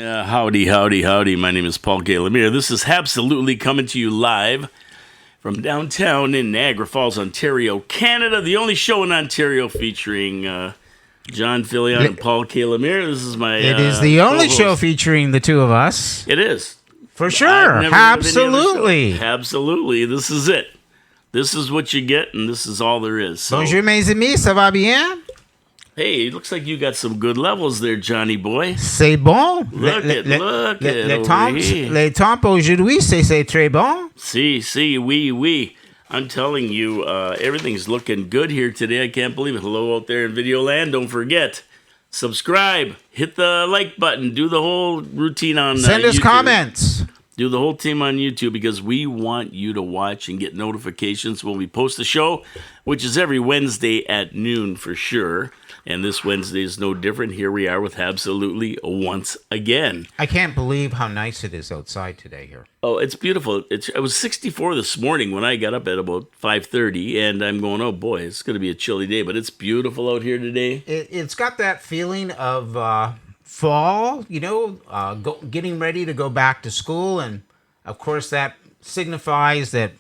Yeah, howdy, howdy, howdy. My name is Paul Galamere. This is Habsolutely coming to you live from downtown in Niagara Falls, Ontario, Canada. The only show in Ontario featuring John Filion and Paul Galamere. This is my It is the only co-host. show featuring the two of us. It is. For sure. Absolutely. Absolutely. This is it. This is what you get, and this is all there is. So, Bonjour, mes amis. Ça va bien? hey, it looks like you got some good levels there, Johnny boy. C'est bon. Look it over here. Les temps aujourd'hui, c'est très bon. Oui. I'm telling you, everything's looking good here today. I can't believe it. Hello out there in video land. Don't forget, subscribe, hit the like button, do the whole routine on Send us YouTube. comments. Do the whole team on YouTube because we want you to watch and get notifications when we post the show, which is every Wednesday at noon for sure. And this Wednesday is no different. Here we are with Habsolutely once again. I can't believe how nice it is outside today here. Oh, it's beautiful. It was 64 this morning when I got up at about 5:30, and I'm going, oh boy, it's going to be a chilly day, but it's beautiful out here today. It's got that feeling of fall, getting ready to go back to school. And, of course, that signifies that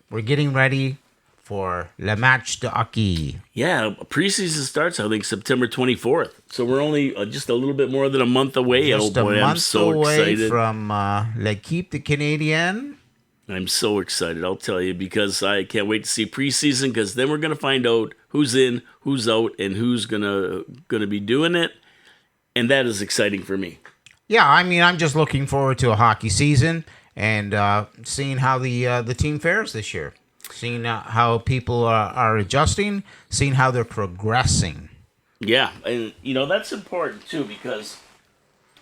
we're getting ready for le match de hockey. Yeah, preseason starts, I think, September 24th. So we're only just a little bit more than a month away. Just oh boy, a month I'm so away excited. from l'équipe de Canadien. I'm so excited, I'll tell you, because I can't wait to see preseason, because then we're going to find out who's in, who's out, and who's gonna be doing it. And that is exciting for me. Yeah, I mean, I'm just looking forward to a hockey season and seeing how the team fares this year. Seeing how people are adjusting, seeing how they're progressing. Yeah, and that's important too, because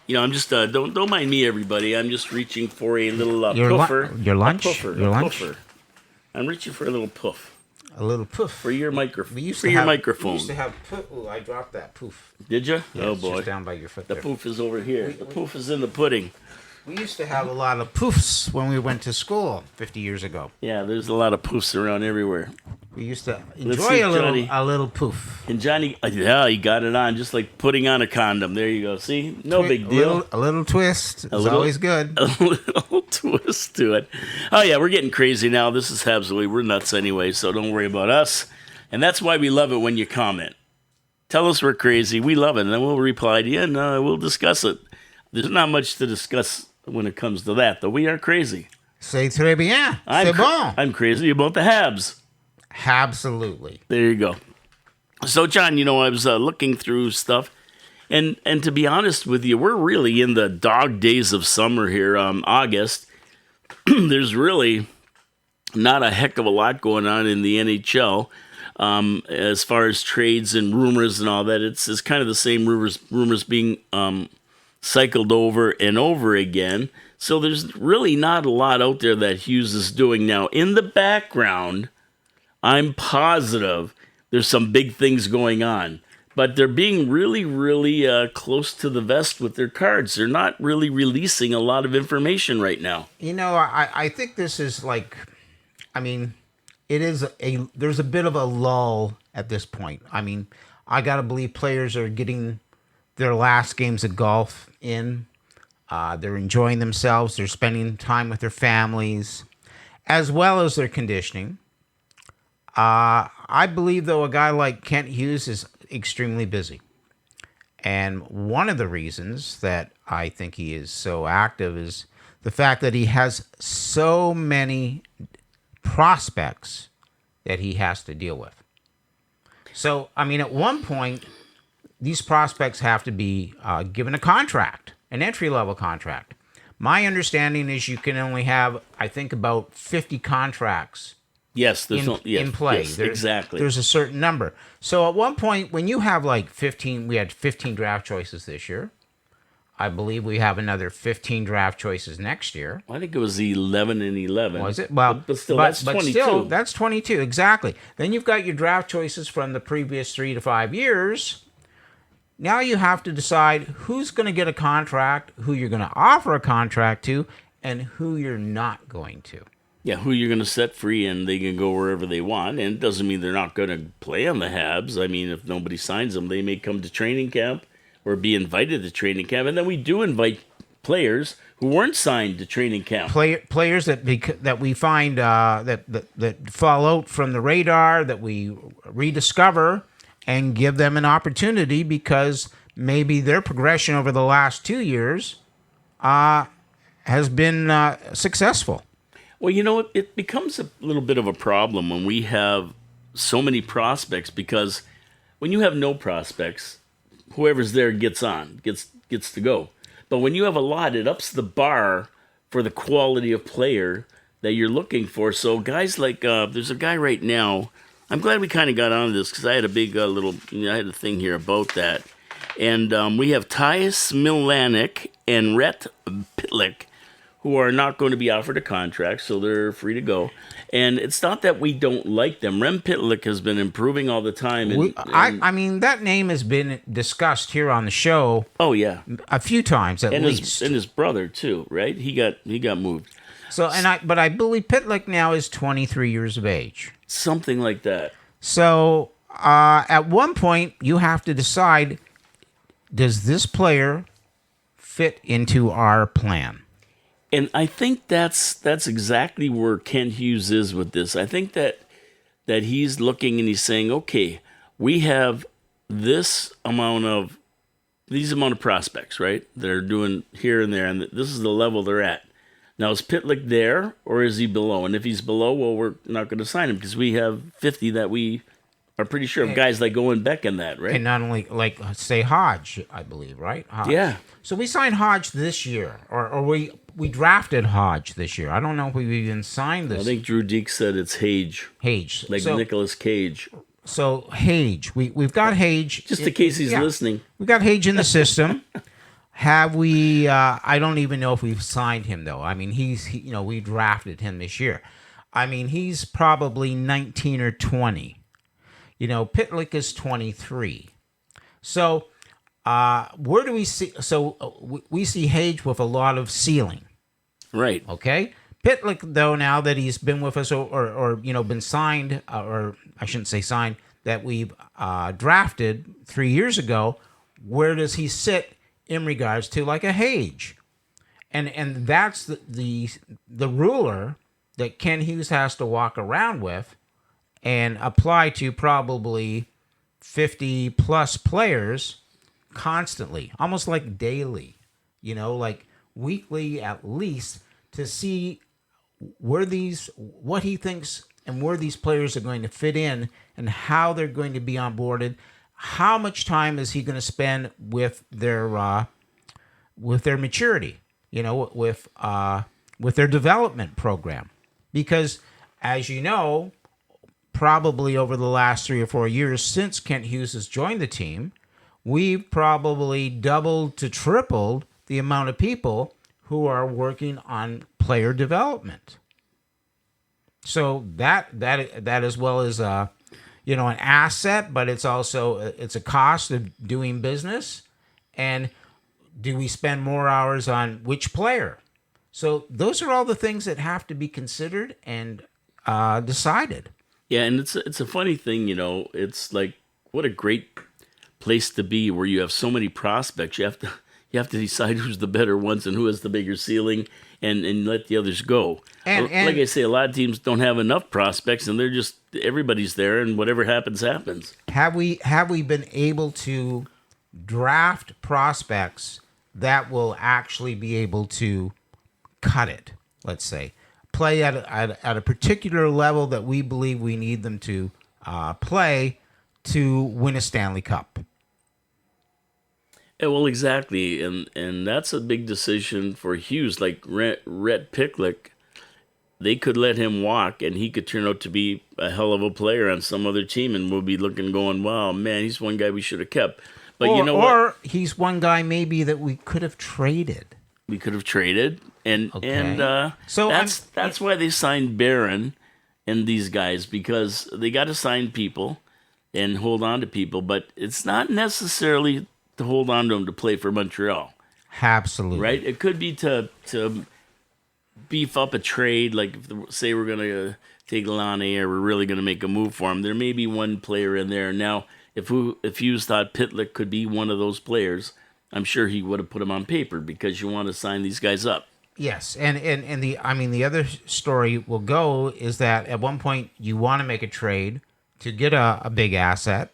I'm just don't mind me, everybody. I'm just reaching for a little puffer. Your lunch. A puffer. Your a lunch. Puffer. I'm reaching for a little puff A little poof for your microphone. We used for to your have, microphone. We used to have poof. Ooh, I dropped that poof. Did you? Yeah, Oh it's boy, just down by your foot. the there. poof is over here. The poof is in the pudding. We used to have a lot of poofs when we went to school 50 years ago. Yeah, there's a lot of poofs around everywhere. We used to Let's enjoy see, a little poof. And Johnny, yeah, he got it on, just like putting on a condom. There you go. See? No big deal. A little twist is always good. A little twist to it. Oh, yeah, we're getting crazy now. This is Habsolutely. We're nuts anyway, so don't worry about us. And that's why we love it when you comment. Tell us we're crazy. We love it, and then we'll reply to you, and we'll discuss it. There's not much to discuss when it comes to that, though. We are crazy. C'est très bien. C'est bon. I'm crazy about the Habs. Absolutely. There you go. So, John, I was looking through stuff, and to be honest with you, we're really in the dog days of summer here. August. There's really not a heck of a lot going on in the NHL as far as trades and rumors and all that. It's kind of the same rumors being cycled over and over again. So there's really not a lot out there that Hughes is doing now. In the background, I'm positive there's some big things going on, but they're being really, really close to the vest with their cards. They're not really releasing a lot of information right now. I think this is there's a bit of a lull at this point. I mean, I got to believe players are getting their last games of golf in. They're enjoying themselves. They're spending time with their families, as well as their conditioning. I believe, though, a guy like Kent Hughes is extremely busy. And one of the reasons that I think he is so active is the fact that he has so many prospects that he has to deal with. So, I mean, at one point, these prospects have to be given a contract, an entry-level contract. My understanding is you can only have, I think, about 50 contracts in play. Yes, exactly. There's a certain number. So at one point, when you have like 15, we had 15 draft choices this year. I believe we have another 15 draft choices next year. I think it was 11 and 11. Was it? Well, but still, that's 22. Still, that's 22, exactly. Then you've got your draft choices from the previous 3 to 5 years. Now you have to decide who's going to get a contract, who you're going to offer a contract to, and who you're not going to. Yeah, who you're going to set free and they can go wherever they want. And it doesn't mean they're not going to play on the Habs. I mean, if nobody signs them, they may come to training camp or be invited to training camp. And then we do invite players who weren't signed to training camp. Players that we find that fall out from the radar, that we rediscover and give them an opportunity because maybe their progression over the last 2 years has been successful. Well, it becomes a little bit of a problem when we have so many prospects, because when you have no prospects, whoever's there gets to go. But when you have a lot, it ups the bar for the quality of player that you're looking for. So guys like, there's a guy right now, I'm glad we kind of got on this because I had a big I had a thing here about that. And we have Tyus Milanek and Rhett Pitlick, who are not going to be offered a contract, so they're free to go. And it's not that we don't like them. Rem Pitlick has been improving all the time. I mean, that name has been discussed here on the show. Oh yeah, a few times at least. And his brother too, right? He got moved. So but I believe Pitlick now is 23 years of age, something like that. So at one point, you have to decide: does this player fit into our plan? And I think that's exactly where Kent Hughes is with this. I think that he's looking and he's saying, okay, we have these amount of prospects, right? They're doing here and there, and this is the level they're at. Now, is Pitlick there or is he below? And if he's below, well, we're not going to sign him because we have 50 that we are pretty sure of, guys like Owen Beck and that, right? And not only, like, say, Hodge, I believe, right? Hodge. Yeah. So we signed Hodge this year, or we drafted Hodge this year. I don't know if we've even signed this. I think Drew Deek said it's Hage. Hage. Like Nicolas Cage. So Hage. We've got Hage. Just in case he's listening. We got Hage in the system. Have we, I don't even know if we've signed him, though. I mean, we drafted him this year. I mean, he's probably 19 or 20. Pitlick is 23. So where do we see? So we see Hage with a lot of ceiling, right? Okay. Pitlick, though, now that he's been with us, or been signed, or I shouldn't say signed, that we've drafted 3 years ago, where does he sit in regards to like a Hage? And that's the ruler that Ken Hughes has to walk around with and apply to probably 50 plus players constantly, almost like daily, like weekly at least, to see what he thinks and where these players are going to fit in and how they're going to be onboarded. How much time is he going to spend with their maturity, with their development program? Because, as you know, probably over the last 3 or 4 years since Kent Hughes has joined the team, we've probably doubled to tripled the amount of people who are working on player development. So that as well as an asset, but it's a cost of doing business. And do we spend more hours on which player? So those are all the things that have to be considered and decided. Yeah, and it's a funny thing, It's like, what a great place to be where you have so many prospects. You have to decide who's the better ones and who has the bigger ceiling, and let the others go. And like I say, a lot of teams don't have enough prospects, and they're just everybody's there, and whatever happens, happens. Have we been able to draft prospects that will actually be able to cut it? Let's say play at a particular level that we believe we need them to play to win a Stanley Cup. Yeah, well, exactly, and that's a big decision for Hughes. Like Rhett Pitlick, they could let him walk, and he could turn out to be a hell of a player on some other team, and we'll be going, wow, man, he's one guy we should have kept. But or he's one guy maybe that we could have traded. We could have traded, and so that's why they signed Barron and these guys, because they got to sign people and hold on to people, but it's not necessarily to hold on to them to play for Montreal. Absolutely. Right? It could be to beef up a trade, like say we're going to take Laine or we're really going to make a move for him. There may be one player in there. Now, if Hughes thought Pitlick could be one of those players, I'm sure he would have put them on paper because you want to sign these guys up. Yes, and the other story will go is that at one point you want to make a trade to get a big asset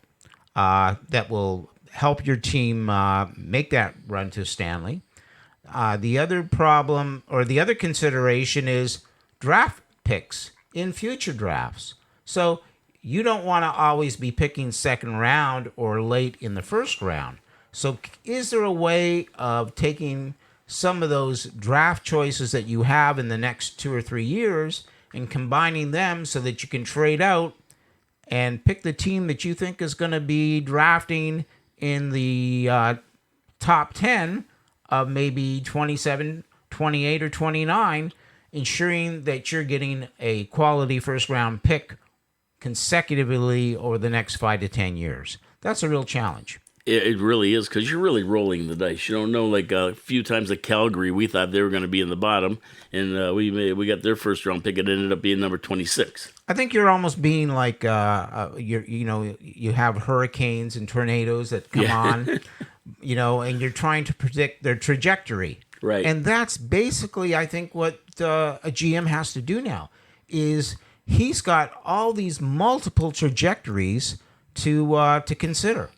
that will help your team make that run to Stanley. The other problem or the other consideration is draft picks in future drafts. So you don't want to always be picking second round or late in the first round. So is there a way of taking some of those draft choices that you have in the next 2 or 3 years and combining them so that you can trade out and pick the team that you think is going to be drafting in the top 10 of maybe 27, 28, or 29, ensuring that you're getting a quality first round pick consecutively over the next 5 to 10 years? That's a real challenge. It really is, because you're really rolling the dice. You don't know, like a few times at Calgary, we thought they were going to be in the bottom, and we got their first round pick. It ended up being number 26. I think you're almost being like you have hurricanes and tornadoes that come on, and you're trying to predict their trajectory. Right. And that's basically, I think, what a GM has to do now is he's got all these multiple trajectories to consider.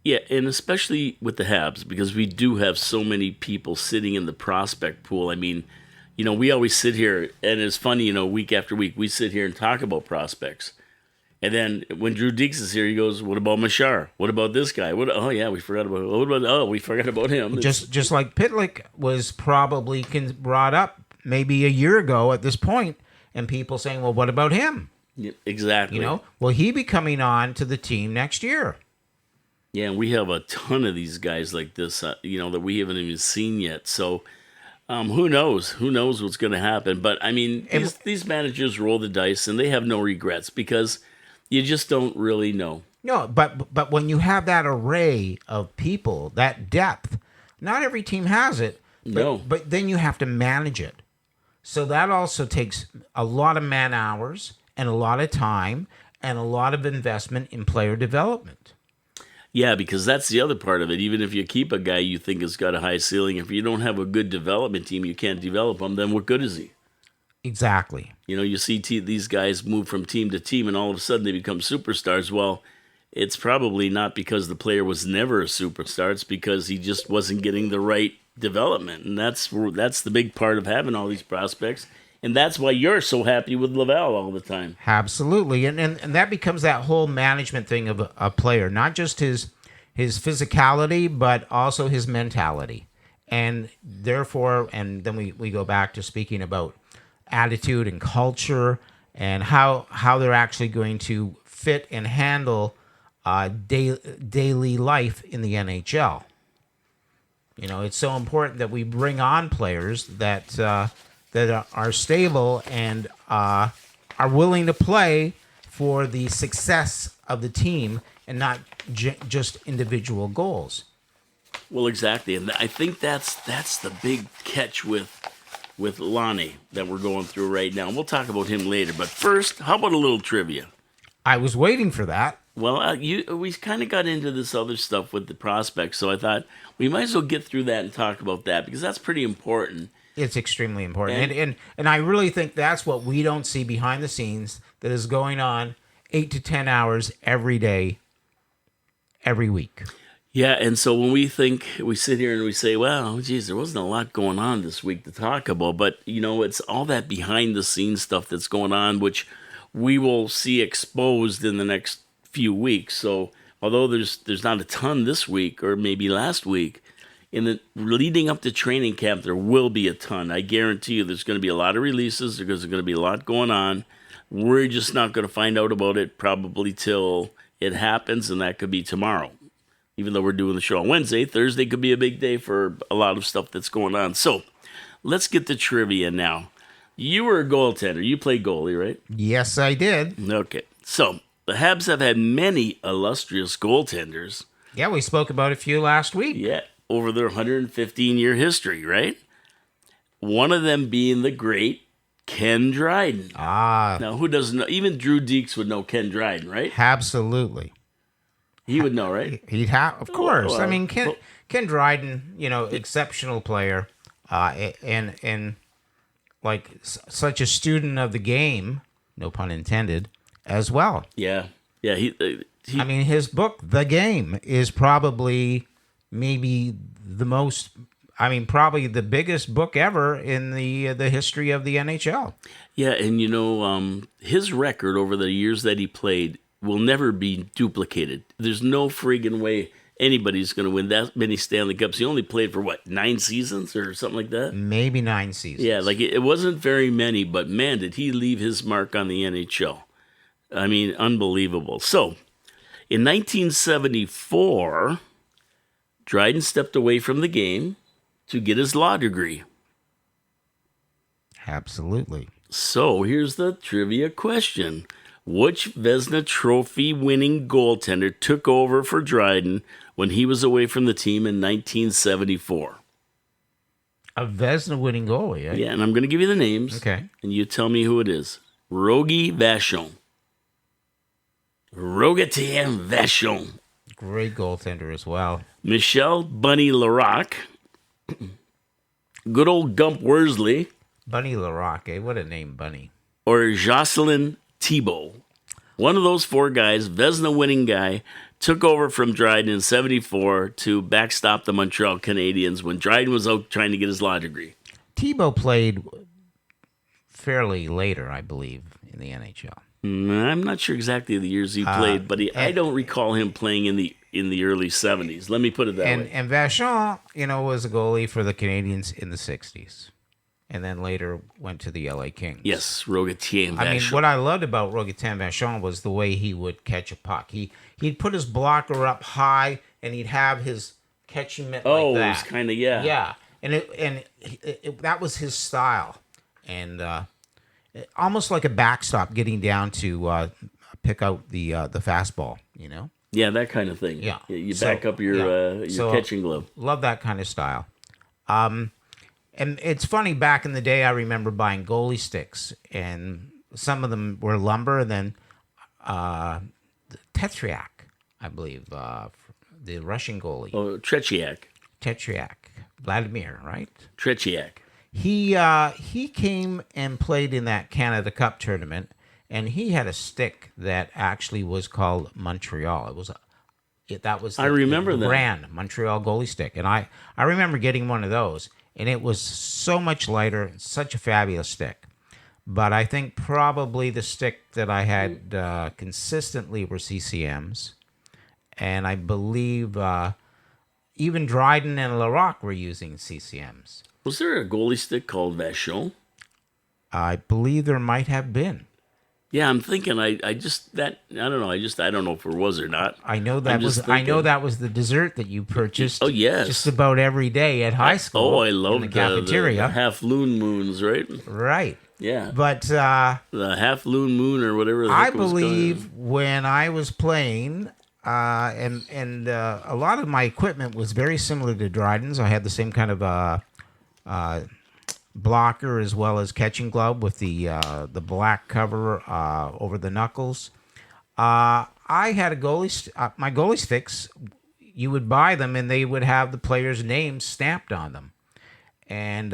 Yeah, and especially with the Habs, because we do have so many people sitting in the prospect pool. I mean, we always sit here, and it's funny, week after week, we sit here and talk about prospects. And then when Drew Deeks is here, he goes, "What about Machar? What about this guy? We forgot about. We forgot about him." Just like Pitlick was probably brought up maybe a year ago at this point, and people saying, "Well, what about him?" Yeah, exactly. Will he be coming on to the team next year? Yeah, and we have a ton of these guys like this, that we haven't even seen yet. So, who knows? Who knows what's going to happen? But I mean, these managers roll the dice, and they have no regrets because you just don't really know. No, but when you have that array of people, that depth, not every team has it. But then you have to manage it. So that also takes a lot of man hours and a lot of time and a lot of investment in player development. Yeah, because that's the other part of it. Even if you keep a guy you think has got a high ceiling, if you don't have a good development team, you can't develop him, then what good is he? Exactly. You see these guys move from team to team, and all of a sudden they become superstars. Well, it's probably not because the player was never a superstar. It's because he just wasn't getting the right development. And that's the big part of having all these prospects. And that's why you're so happy with Laval all the time. Absolutely. And that becomes that whole management thing of a player, not just his physicality, but also his mentality. And therefore, and then we go back to speaking about attitude and culture and how they're actually going to fit and handle daily life in the NHL. It's so important that we bring on players that are stable and are willing to play for the success of the team and not just individual goals. Well, exactly, and I think that's the big catch with Laine that we're going through right now. And we'll talk about him later. But first, how about a little trivia? I was waiting for that. Well, we kind of got into this other stuff with the prospects, so I thought we might as well get through that and talk about that because that's pretty important. It's extremely important. And I really think that's what we don't see behind the scenes that is going on 8 to 10 hours every day, every week. Yeah, and so when we sit here and we say, well, geez, there wasn't a lot going on this week to talk about, but, it's all that behind-the-scenes stuff that's going on, which we will see exposed in the next few weeks. So although there's not a ton this week or maybe last week, in the leading up to training camp, there will be a ton. I guarantee you there's going to be a lot of releases. There's going to be a lot going on. We're just not going to find out about it probably till it happens, and that could be tomorrow. Even though we're doing the show on Wednesday, Thursday could be a big day for a lot of stuff that's going on. So let's get to trivia now. You were a goaltender. You played goalie, right? Yes, I did. Okay. So the Habs have had many illustrious goaltenders. Yeah, we spoke about a few last week. Yeah. Over their 115-year history, right? One of them being the great Ken Dryden. Ah. Now, who doesn't know? Even Drew Deeks would know Ken Dryden, right? Absolutely. He would know, right? He'd have, of course. Well, I mean, Ken Dryden, exceptional player, and like such a student of the game, no pun intended, as well. yeah. He I mean, his book, The Game, is probably maybe the most. I mean, probably the biggest book ever in the history of the NHL. Yeah, and his record over the years that he played will never be duplicated. There's no friggin' way anybody's going to win that many Stanley Cups. He only played for 9 seasons or something like that. Maybe 9 seasons. Yeah, like it wasn't very many, but man, did he leave his mark on the NHL. I mean, unbelievable. So, in 1974, Dryden stepped away from the game to get his law degree. Absolutely. So here's the trivia question. Which Vezina Trophy winning goaltender took over for Dryden when he was away from the team in 1974? A Vezina winning goalie, eh? Yeah, and I'm going to give you the names. Okay. And you tell me who it is. Rogie Vachon. Rogatien Vachon. Great goaltender as well. Michel Bunny Larocque. Good old Gump Worsley. Bunny Larocque, eh? What a name, Bunny. Or Jocelyn Thibault. One of those 4 guys, Vezina winning guy, took over from Dryden in 74 to backstop the Montreal Canadiens when Dryden was out trying to get his law degree. Thibault played fairly later, I believe, in the NHL. I'm not sure exactly the years he played, but I don't recall him playing in the early 70s. Let me put it that way. And Vachon, was a goalie for the Canadiens in the 60s. And then later went to the LA Kings. Yes, Rogatien Vachon. I mean, what I loved about Rogatien Vachon was the way he would catch a puck. He'd put his blocker up high, and he'd have his catching mitt like that. It was kind of, yeah. Yeah, and that was his style. And almost like a backstop getting down to pick out the fastball, Yeah, that kind of thing. Yeah. You back up your catching glove. Love that kind of style. And it's funny, back in the day, I remember buying goalie sticks, and some of them were lumber, and then Tetriak, I believe, the Russian goalie. Oh, Tretiak. Vladimir, right? Tretiak. He came and played in that Canada Cup tournament, and he had a stick that actually was called Montreal. That was I remember that brand Montreal goalie stick, and I remember getting one of those, and it was so much lighter, such a fabulous stick. But I think probably the stick that I had consistently were CCMs, and I believe even Dryden and Larocque were using CCMs. Was there a goalie stick called Vachon? I believe there might have been. Yeah, I'm thinking. I don't know. I don't know if it was or not. I know that was the dessert that you purchased. Oh yes, just about every day at high school. Oh, I love the cafeteria. The half loon moons, right? Right. Yeah. But the half loon moon or whatever. I believe when I was playing, and a lot of my equipment was very similar to Dryden's. I had the same kind of blocker as well as catching glove with the black cover over the knuckles. I had a my goalie sticks. You would buy them, and they would have the player's name stamped on them. And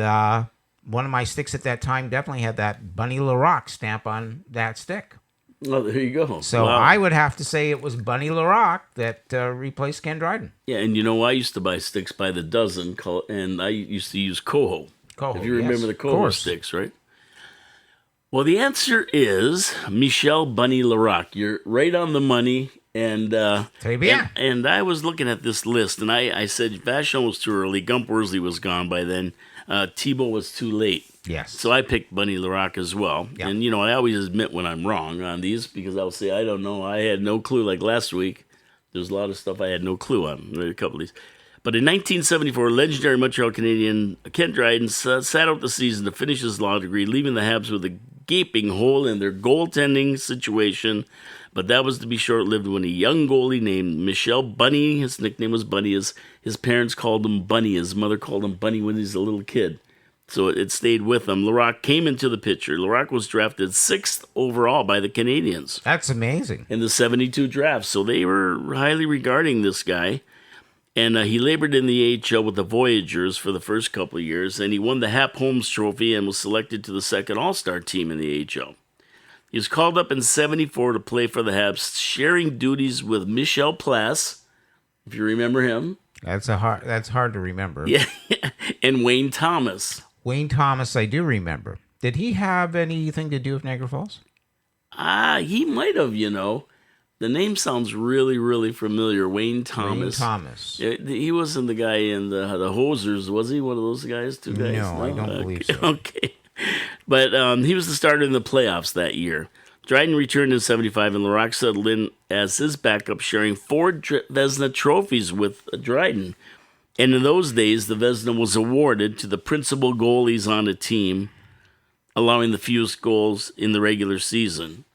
one of my sticks at that time definitely had that Bunny Larocque stamp on that stick. Oh, there you go. So wow. I would have to say it was Bunny Larocque that replaced Ken Dryden. Yeah, and I used to buy sticks by the dozen, and I used to use Coho. If you remember the Coho sticks, right? Well, the answer is Michel Bunny Larocque. You're right on the money. And I was looking at this list, and I said Vachon was too early. Gump Worsley was gone by then. Thibault was too late. Yes. So I picked Bunny Larocque as well. Yep. And, I always admit when I'm wrong on these because I'll say, I don't know. I had no clue. Like last week, there's a lot of stuff I had no clue on. A couple of these. But in 1974, legendary Montreal Canadien Ken Dryden sat out the season to finish his law degree, leaving the Habs with a gaping hole in their goaltending situation. But that was to be short-lived when a young goalie named Michel Bunny, his nickname was Bunny, his parents called him Bunny, his mother called him Bunny when he was a little kid, So it stayed with him. Larocque came into the picture. Larocque was drafted 6th overall by the Canadiens That's amazing. in the 72 draft. So they were highly regarding this guy. And he labored in the AHL with the Voyageurs for the first couple of years. And he won the Hap Holmes Trophy and was selected to the second All-Star team in the AHL. He was called up in 74 to play for the Habs, sharing duties with Michel Plasse, if you remember him. That's hard to remember. Yeah, and Wayne Thomas. Wayne Thomas, I do remember. Did he have anything to do with Niagara Falls? He might have, The name sounds really, really familiar. Wayne Thomas. Wayne Thomas. He wasn't the guy in the Hosers, was he? One of those guys? Two guys? No, I don't believe so. Okay. But he was the starter in the playoffs that year. Dryden returned in 75, and Larocque settled in as his backup, sharing 4 Vezina trophies with Dryden. And in those days, the Vezina was awarded to the principal goalies on a team, allowing the fewest goals in the regular season.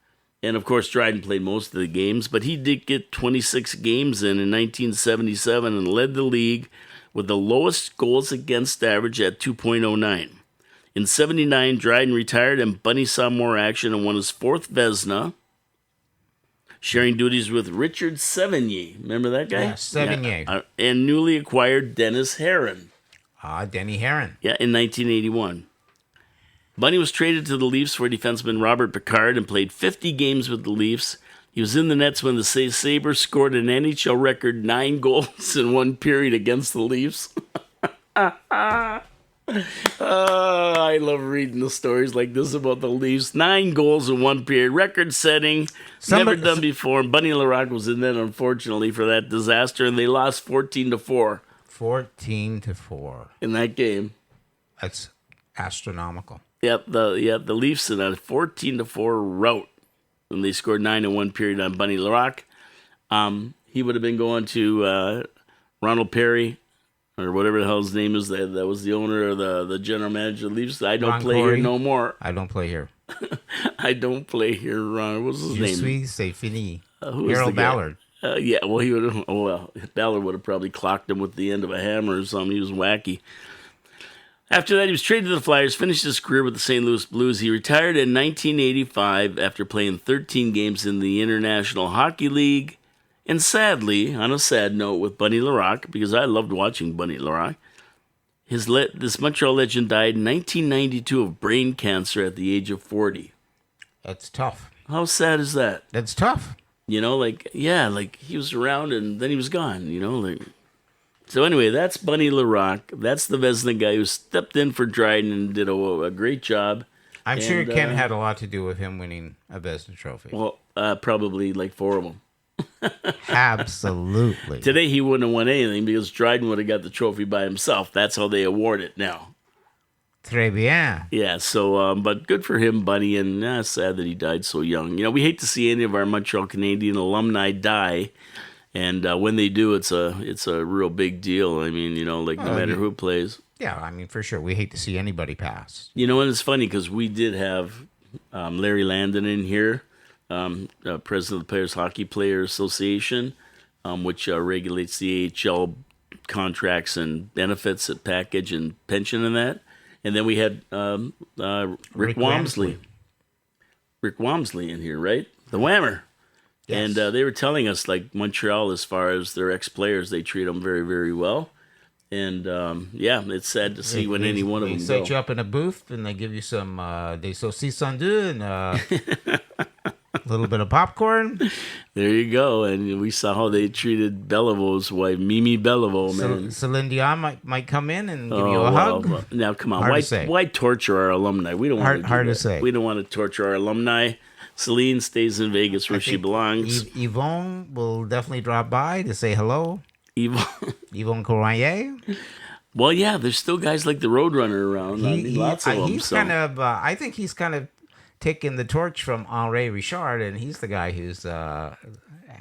And, of course, Dryden played most of the games, but he did get 26 games in 1977 and led the league with the lowest goals against average at 2.09. In 79, Dryden retired and Bunny saw more action and won his 4th Vezina, sharing duties with Richard Sevigny. Remember that guy? Yeah, Sevigny. Yeah, and newly acquired Dennis Herron. Denny Herron. Yeah, in 1981. Bunny was traded to the Leafs for defenseman Robert Picard and played 50 games with the Leafs. He was in the nets when the Sabres scored an NHL record 9 goals in one period against the Leafs. I love reading the stories like this about the Leafs. 9 goals in one period, record-setting, never done before. Bunny Larocque was in that, unfortunately, for that disaster, and they lost 14-4. 14-4 in that game. That's astronomical. Yep, the Leafs in a 14-4 rout, and they scored 9 in one period on Bunny Larocque. He would have been going to Ronald Perry, or whatever the hell his name is. That was the owner or the general manager of the Leafs. I don't play here no more. I don't play here. I don't play here, Ron. What's his name? Je suis, c'est fini. Who Harold Ballard. Yeah, well, he would. Oh well, Ballard would have probably clocked him with the end of a hammer or something. He was wacky. After that, he was traded to the Flyers, finished his career with the St. Louis Blues. He retired in 1985 after playing 13 games in the International Hockey League. And sadly, on a sad note with Bunny Larocque, because I loved watching Bunny Larocque, this Montreal legend died in 1992 of brain cancer at the age of 40. That's tough. How sad is that? That's tough. He was around and then he was gone, So anyway, that's Bunny Larocque. That's the Vezina guy who stepped in for Dryden and did a great job. I'm sure Ken had a lot to do with him winning a Vezina trophy. Well, probably like 4 of them. Absolutely. Today he wouldn't have won anything because Dryden would have got the trophy by himself. That's how they award it now. Très bien. Yeah, so, but good for him, Bunny, and sad that he died so young. We hate to see any of our Montreal Canadian alumni die, and when they do, it's a real big deal. I mean, no matter who plays. Yeah, I mean, for sure. We hate to see anybody pass. And it's funny because we did have Larry Landon in here, president of the Players Hockey Players Association, which regulates the AHL contracts and benefits at package and pension and that. And then we had Rick Wamsley. Rick Wamsley in here, right? The Whammer. Yes. And they were telling us, Montreal, as far as their ex-players, they treat them very, very well. And, it's sad to see when any one of them go. They set you up in a booth, and they give you some des saucisses en deux and a little bit of popcorn. There you go. And we saw how they treated Beliveau's wife, Mimi Beliveau, man. Celine Dion might come in and give you a hug. Well, now, come on. Hard to say. Why torture our alumni? We don't want to hard to say. We don't want to torture our alumni. Celine stays in Vegas where she belongs. Yvonne will definitely drop by to say hello. Yvonne Courrier. Well, yeah, there's still guys like the Roadrunner around. Lots of them. I think he's kind of taking the torch from Henri Richard, and he's the guy who's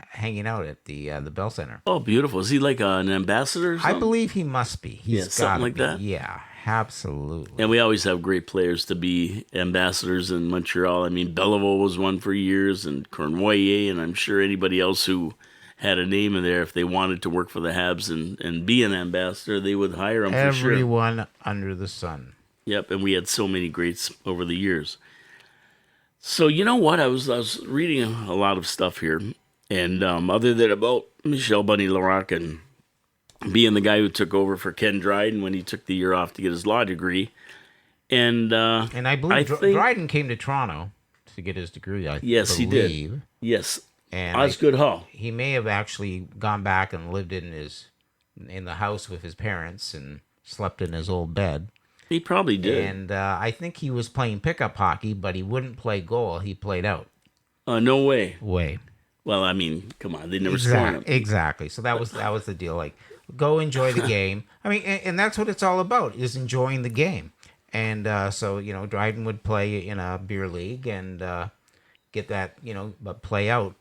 hanging out at the Bell Center. Oh, beautiful. Is he like an ambassador or something? I believe he must be. He's something like that? Yeah, absolutely. And we always have great players to be ambassadors in Montreal. I mean, Beliveau was one for years, and Cournoyer, and I'm sure anybody else who had a name in there, if they wanted to work for the Habs and be an ambassador, they would hire him for sure. Everyone under the sun. Yep, and we had so many greats over the years. So you know what? I was reading a lot of stuff here, and other than about Michel Bunny Larocque and being the guy who took over for Ken Dryden when he took the year off to get his law degree, and And I believe think Dryden came to Toronto to get his degree. I yes, he believe. did. Yes, And Osgood Hall. he may have actually gone back and lived in the house with his parents and slept in his old bed. He probably did. And I think he was playing pickup hockey, but he wouldn't play goal. He played out. No way. Way. Well, I mean, come on, they never scored him. Exactly. So that was the deal. Like, go enjoy the game. I mean, and that's what it's all about, is enjoying the game. And so, Dryden would play in a beer league and get that, but play out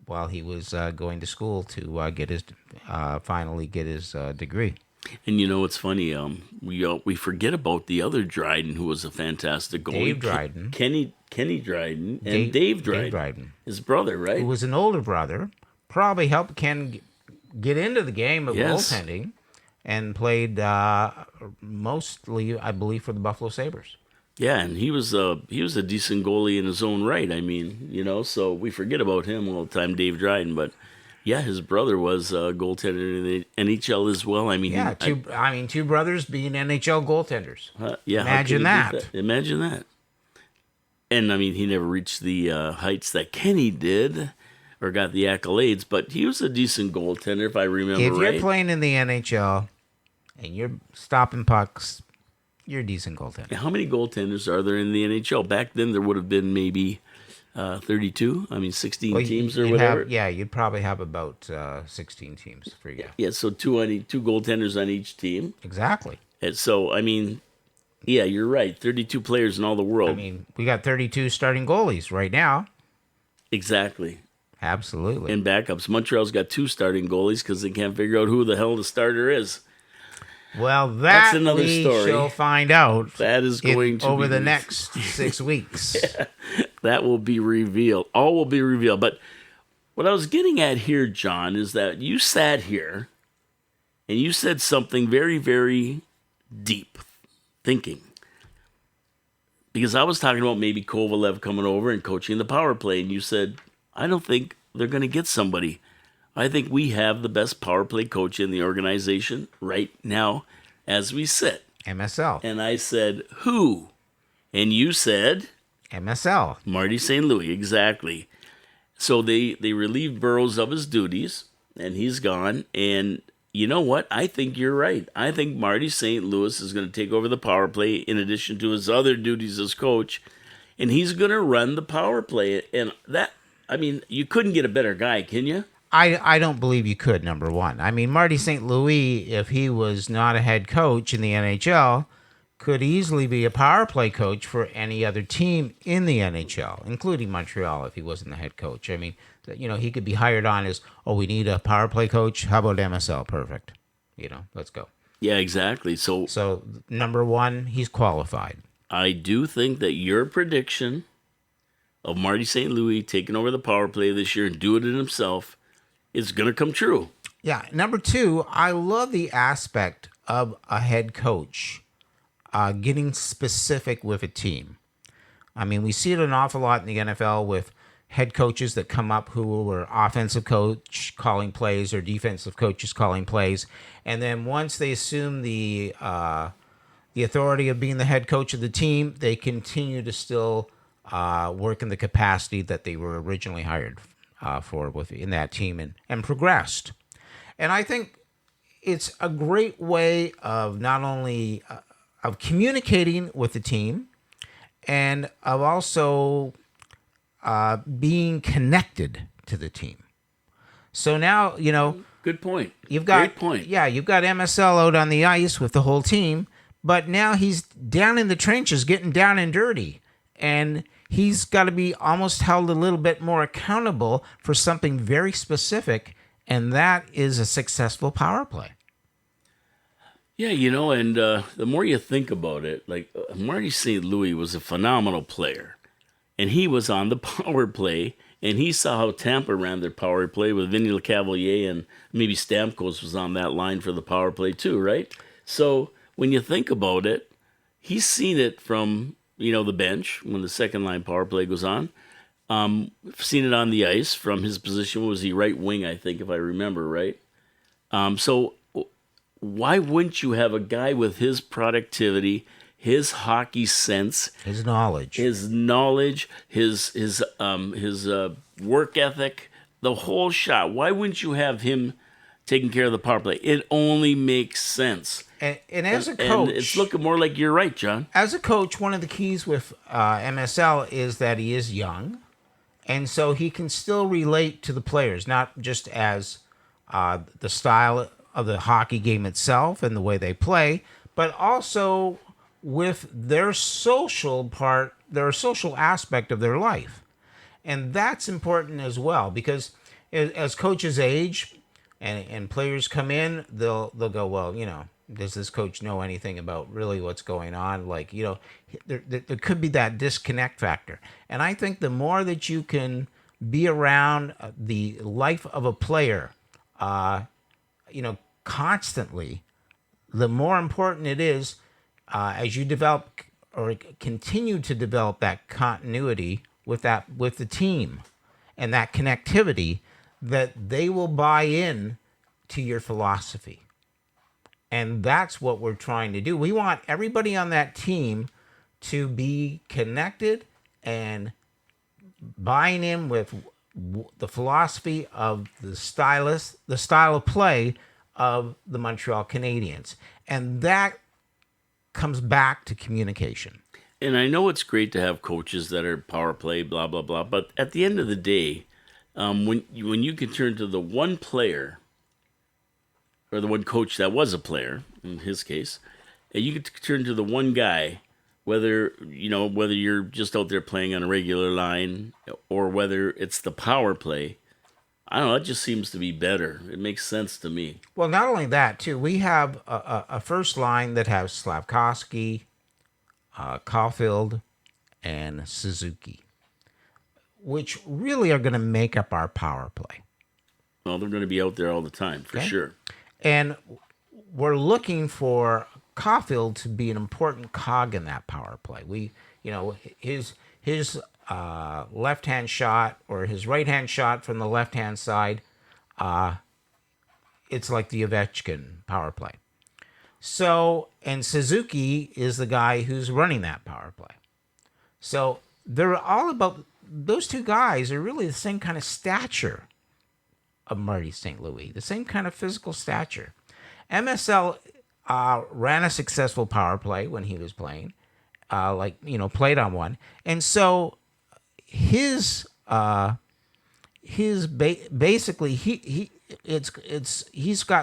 while he was going to school to get his finally get his degree. And it's funny. We forget about the other Dryden, who was a fantastic goalie. Dave Dryden. Kenny Dryden, and Dave Dryden. His brother, right? Who was an older brother, probably helped Ken get into the game of goaltending, and played mostly, I believe, for the Buffalo Sabres. Yeah, and he was a decent goalie in his own right. I mean, so we forget about him all the time, Dave Dryden. But yeah, his brother was a goaltender in the NHL as well. I mean, yeah, two brothers being NHL goaltenders. Yeah, imagine that. Imagine that. And I mean, he never reached the heights that Kenny did, or got the accolades. But he was a decent goaltender, if I remember right. If you're playing in the NHL and you're stopping pucks, you're a decent goaltender. How many goaltenders are there in the NHL? Back then, there would have been maybe 32. I mean, 16 teams or whatever. You'd probably have about 16 teams for you. Yeah, so two goaltenders on each team. Exactly. And so, I mean, yeah, you're right. 32 players in all the world. I mean, we got 32 starting goalies right now. Exactly. Absolutely. And backups. Montreal's got 2 starting goalies because they can't figure out who the hell the starter is. Well, that's another we story. shall find out. That is going to over be the next 6 weeks. Yeah, that will be revealed. All will be revealed. But what I was getting at here, John, is that you sat here and you said something very, very deep thinking. Because I was talking about maybe Kovalev coming over and coaching the power play, and you said, I don't think they're going to get somebody. I think we have the best power play coach in the organization right now as we sit. MSL. And I said, who? And you said? MSL. Marty St. Louis, exactly. So they relieved Burroughs of his duties, and he's gone. And you know what? I think you're right. I think Marty St. Louis is going to take over the power play in addition to his other duties as coach, and he's going to run the power play. And that, I mean, you couldn't get a better guy, can you? I don't believe you could, number one. I mean, Marty St. Louis, if he was not a head coach in the NHL, could easily be a power play coach for any other team in the NHL, including Montreal if he wasn't the head coach. I mean, he could be hired on as, we need a power play coach. How about MSL? Perfect. Let's go. Yeah, exactly. So number one, he's qualified. I do think that your prediction of Marty St. Louis taking over the power play this year and doing it himself is going to come true. Yeah. Number two, I love the aspect of a head coach getting specific with a team. I mean, we see it an awful lot in the NFL with head coaches that come up who were offensive coach calling plays or defensive coaches calling plays. And then once they assume the authority of being the head coach of the team, they continue to still work in the capacity that they were originally hired for within that team and progressed. And I think it's a great way of not only of communicating with the team and of also being connected to the team. So now, good point. Great point. Yeah, you've got MSL out on the ice with the whole team, but now he's down in the trenches getting down and dirty. And he's got to be almost held a little bit more accountable for something very specific, and that is a successful power play. Yeah, and the more you think about it, like Marty St. Louis was a phenomenal player, and he was on the power play, and he saw how Tampa ran their power play with Vinny LeCavalier, and maybe Stamkos was on that line for the power play too, right? So when you think about it, he's seen it from, the bench when the second line power play goes on. Seen it on the ice from his position. Was he right wing, I think, if I remember right? So why wouldn't you have a guy with his productivity, his hockey sense, His knowledge. his work ethic, the whole shot? Why wouldn't you have him taking care of the power play? It only makes sense. And as a coach, and it's looking more like you're right, John. as a coach, one of the keys with MSL is that he is young, and so he can still relate to the players, not just as the style of the hockey game itself and the way they play, but also with their social aspect of their life. And that's important as well, because as coaches age and players come in, they'll go, well, does this coach know anything about really what's going on? Like, there could be that disconnect factor. And I think the more that you can be around the life of a player, constantly, the more important it is as you develop or continue to develop that continuity with the team and that connectivity, that they will buy in to your philosophy. And that's what we're trying to do. We want everybody on that team to be connected and buying in with the philosophy of the style of play of the Montreal Canadiens. And that comes back to communication. And I know it's great to have coaches that are power play, blah, blah, blah. But at the end of the day, when you can turn to the one player or the one coach that was a player, in his case, and you can turn to the one guy, whether you're just out there playing on a regular line or whether it's the power play, I don't know, it just seems to be better. It makes sense to me. Well, not only that, too, we have a first line that has Slavkovsky, Caulfield, and Suzuki, which really are going to make up our power play. Well, they're going to be out there all the time, for sure. And we're looking for Caulfield to be an important cog in that power play. His left-hand shot or his right-hand shot from the left-hand side, it's like the Ovechkin power play. So, and Suzuki is the guy who's running that power play. So they're all about, those two guys are really the same kind of stature of Marty St. Louis, the same kind of physical stature. MSL ran a successful power play when he was playing, played on one. And so he's got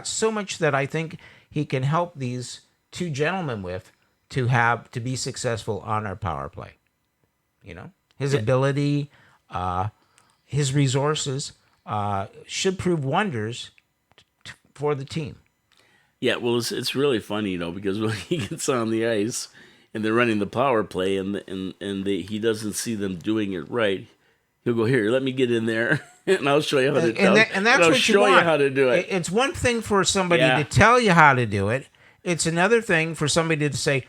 so much that I think he can help these two gentlemen with to be successful on our power play. His ability, his resources should prove wonders for the team. Yeah, well, it's really funny, because when he gets on the ice and they're running the power play and he doesn't see them doing it right, he'll go, here, let me get in there and I'll show you how to do it. And that's what you want. You how to do it. It's one thing for somebody to tell you how to do it. It's another thing for somebody to say,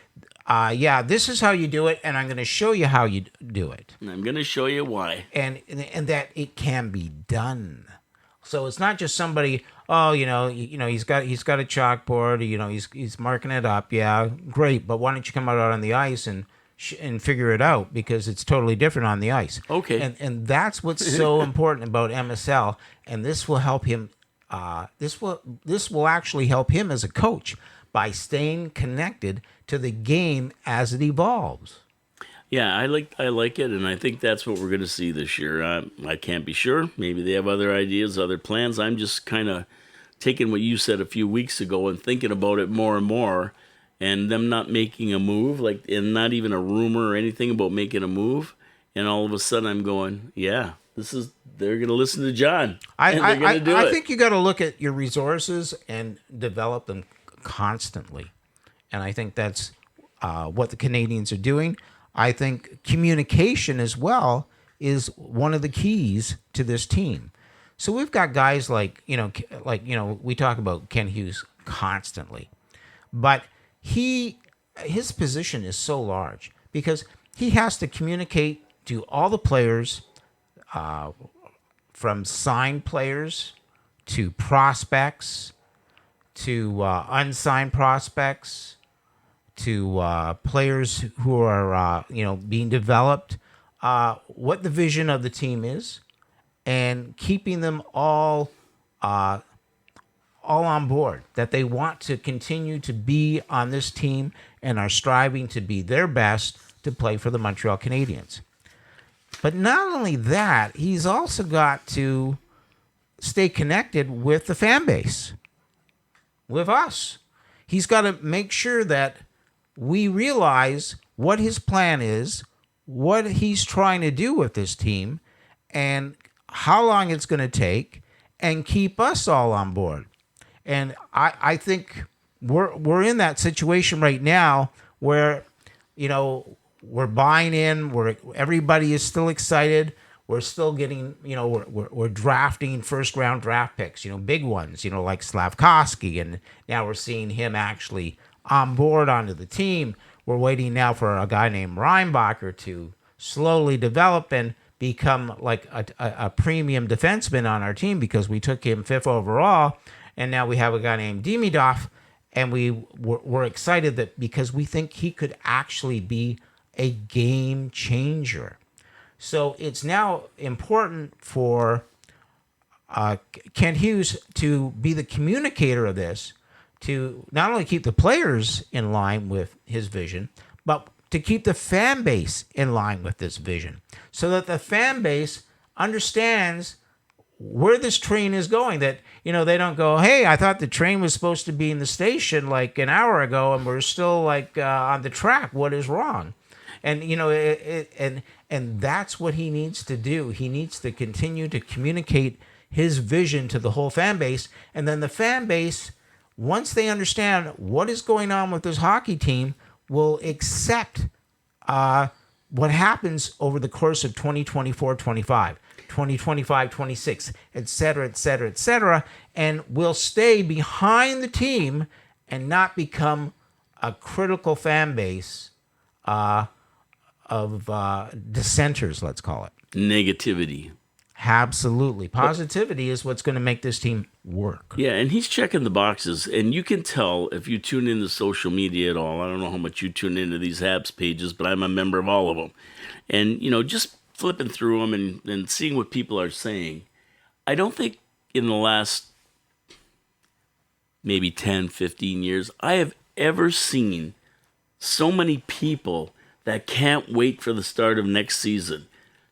this is how you do it, and I'm going to show you how you do it. And I'm going to show you why. And that it can be done. So it's not just somebody, he's got a chalkboard, he's marking it up. Yeah, great, but why don't you come out on the ice and figure it out, because it's totally different on the ice. Okay. And that's what's so important about MSL, and this will help him. This will actually help him as a coach by staying connected to the game as it evolves. Yeah, I like it, and I think that's what we're going to see this year. I can't be sure. Maybe they have other ideas, other plans. I'm just kind of taking what you said a few weeks ago and thinking about it more and more, and them not making a move, and not even a rumor or anything about making a move, and all of a sudden I'm going, they're going to listen to John. I think you got to look at your resources and develop them constantly, and I think that's what the Canadiens are doing. I think communication as well is one of the keys to this team. So we've got guys we talk about Ken Hughes constantly, but he his position is so large because he has to communicate to all the players, from signed players to prospects to unsigned prospects to players who are being developed, what the vision of the team is, and keeping them all on board, that they want to continue to be on this team and are striving to be their best to play for the Montreal Canadiens. But not only that, he's also got to stay connected with the fan base, with us. He's got to make sure that we realize what his plan is, what he's trying to do with this team, and how long it's going to take, and keep us all on board. And I think we're in that situation right now where, we're buying in. Everybody is still excited. We're still getting, we're drafting first round draft picks, big ones, like Slavkovsky, and now we're seeing him actually on board onto the team. We're waiting now for a guy named Reinbacher to slowly develop and become like a premium defenseman on our team, because we took him 5th overall, and now we have a guy named Demidov, and we're excited that because we think he could actually be a game changer. So it's now important for Kent Hughes to be the communicator of this, to not only keep the players in line with his vision, but to keep the fan base in line with this vision, so that the fan base understands where this train is going. That, they don't go, hey, I thought the train was supposed to be in the station like an hour ago and we're still like on the track. What is wrong? And, and that's what he needs to do. He needs to continue to communicate his vision to the whole fan base. And then the fan base, once they understand what is going on with this hockey team, will accept what happens over the course of 2024-25, 2025-26, et cetera, et cetera, et cetera, and will stay behind the team and not become a critical fan base of dissenters, let's call it. Negativity. Absolutely. Positivity is what's going to make this team work. Yeah, and he's checking the boxes. And you can tell if you tune into social media at all. I don't know how much you tune into these Habs pages, but I'm a member of all of them. And, just flipping through them and seeing what people are saying, I don't think in the last maybe 10, 15 years, I have ever seen so many people that can't wait for the start of next season.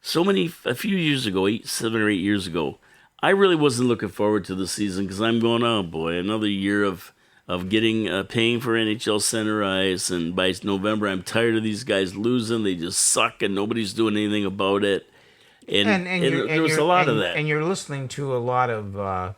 A few years ago, 7 or 8 years ago, I really wasn't looking forward to the season because I'm going, oh boy, another year of getting paying for NHL center ice, and by November I'm tired of these guys losing. They just suck and nobody's doing anything about it. And there was a lot of that. And you're listening to a lot of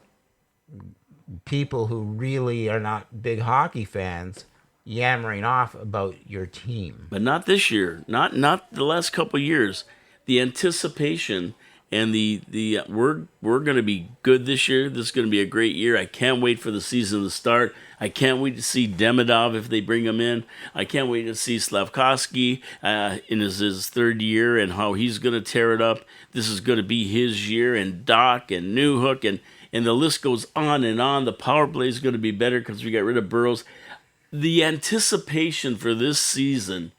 people who really are not big hockey fans yammering off about your team. But not this year. Not the last couple of years. The anticipation and the we're going to be good this year. This is going to be a great year. I can't wait for the season to start. I can't wait to see Demidov if they bring him in. I can't wait to see Slavkovsky in his third year and how he's going to tear it up. This is going to be his year, and Doc and Newhook and the list goes on and on. The power play is going to be better because we got rid of Burrows. The anticipation for this season,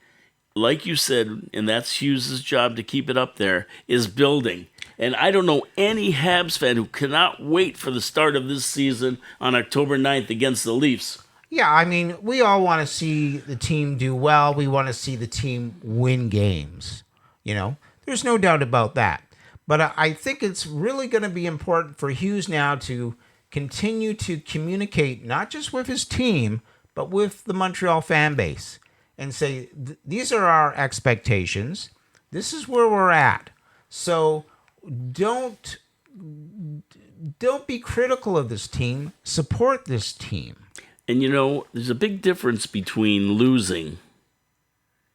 like you said, and that's Hughes' job to keep it up there, is building. And I don't know any Habs fan who cannot wait for the start of this season on October 9th against the Leafs. Yeah, I mean, we all want to see the team do well. We want to see the team win games. There's no doubt about that. But I think it's really going to be important for Hughes now to continue to communicate, not just with his team, but with the Montreal fan base, and say, these are our expectations. This is where we're at. So don't be critical of this team. Support this team. And there's a big difference between losing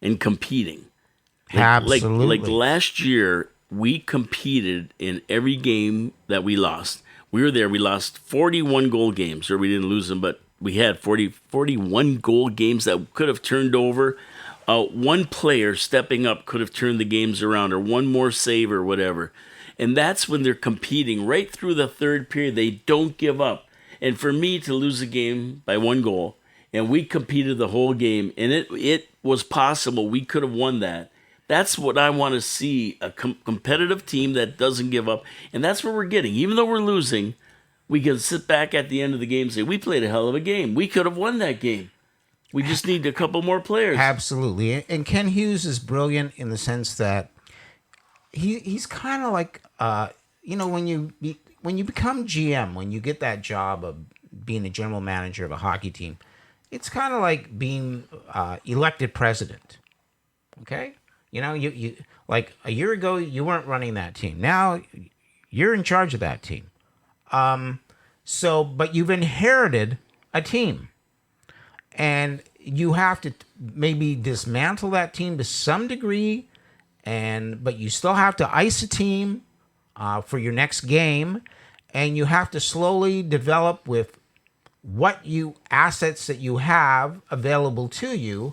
and competing. Absolutely. Like last year, we competed in every game that we lost. We were there. We lost 41 goal games, or we didn't lose them, but we had 41 goal games that could have turned over. One player stepping up could have turned the games around, or one more save or whatever. And that's when they're competing right through the third period. They don't give up. And for me to lose a game by one goal, and we competed the whole game, and it was possible we could have won that. That's what I want to see, a competitive team that doesn't give up. And that's what we're getting. Even though we're losing, we can sit back at the end of the game and say, we played a hell of a game. We could have won that game. We just need a couple more players. Absolutely. And Ken Hughes is brilliant in the sense that he's kind of like, when you become GM, when you get that job of being a general manager of a hockey team, it's kind of like being elected president. Okay? You like a year ago, you weren't running that team. Now you're in charge of that team. But you've inherited a team, and you have to maybe dismantle that team to some degree, but you still have to ice a team for your next game, and you have to slowly develop with assets that you have available to you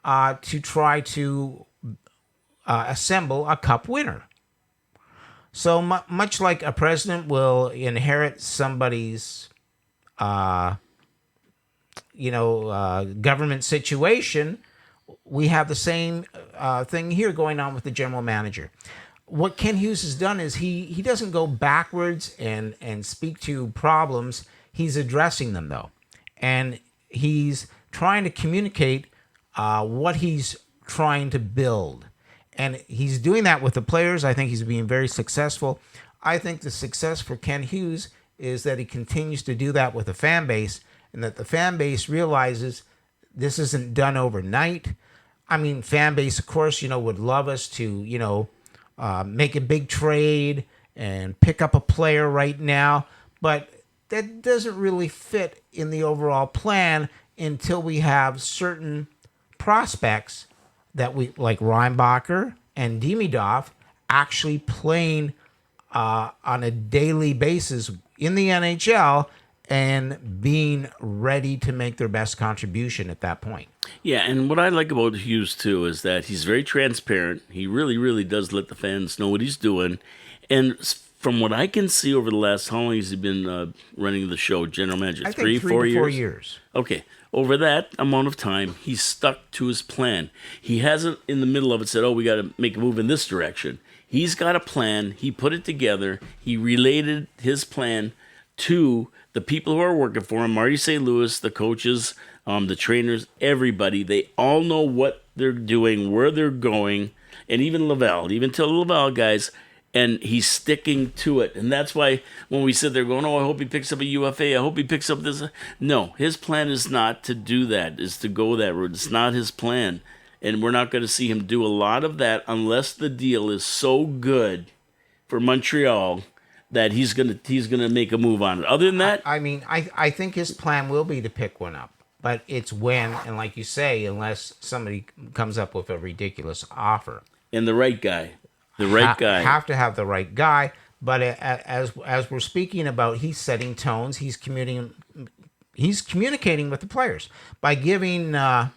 to try to assemble a cup winner. So much like a president will inherit somebody's, government situation, we have the same thing here going on with the general manager. What Ken Hughes has done is he doesn't go backwards and speak to problems. He's addressing them, though. And he's trying to communicate what he's trying to build. And he's doing that with the players. I think he's being very successful. I think the success for Ken Hughes is that he continues to do that with the fan base, and that the fan base realizes this isn't done overnight. I mean, fan base, of course, would love us to, make a big trade and pick up a player right now. But that doesn't really fit in the overall plan until we have certain prospects that we like Reinbacher and Demidov actually playing on a daily basis in the NHL and being ready to make their best contribution at that point. Yeah, and what I like about Hughes, too, is that he's very transparent. He really, really does let the fans know what he's doing. And from what I can see over the last, how long has he been running the show, general manager? I think 3 to 4 years. Okay. Over that amount of time, he's stuck to his plan. He hasn't, in the middle of it, said, we got to make a move in this direction. He's got a plan. He put it together. He related his plan to the people who are working for him, Marty St. Louis, the coaches, the trainers, everybody. They all know what they're doing, where they're going, and even Laval, even to the Laval guys, and he's sticking to it. And that's why when we sit there going, I hope he picks up a UFA, I hope he picks up this. No, his plan is not to do that, is to go that route. It's not his plan. And we're not going to see him do a lot of that unless the deal is so good for Montreal that he's gonna make a move on it. Other than that, I think his plan will be to pick one up, but it's when, and like you say, unless somebody comes up with a ridiculous offer. And the right guy. Have to have the right guy. But as we're speaking about, he's setting tones. He's communicating with the players by giving out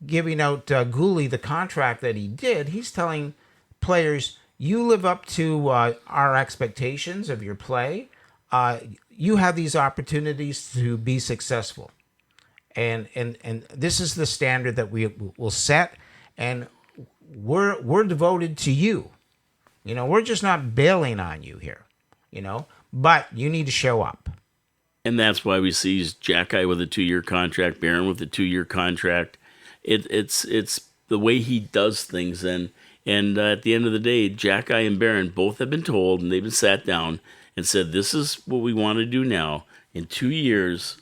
Goalie the contract that he did. He's telling players, you live up to our expectations of your play. You have these opportunities to be successful, and this is the standard that we will set, and we're devoted to you. We're just not bailing on you here, but you need to show up. And that's why we see Jacky with a 2-year contract, Barron with a 2-year contract. It's the way he does things. And at the end of the day, Jacky and Barron both have been told, and they've been sat down and said, this is what we want to do now. In 2 years,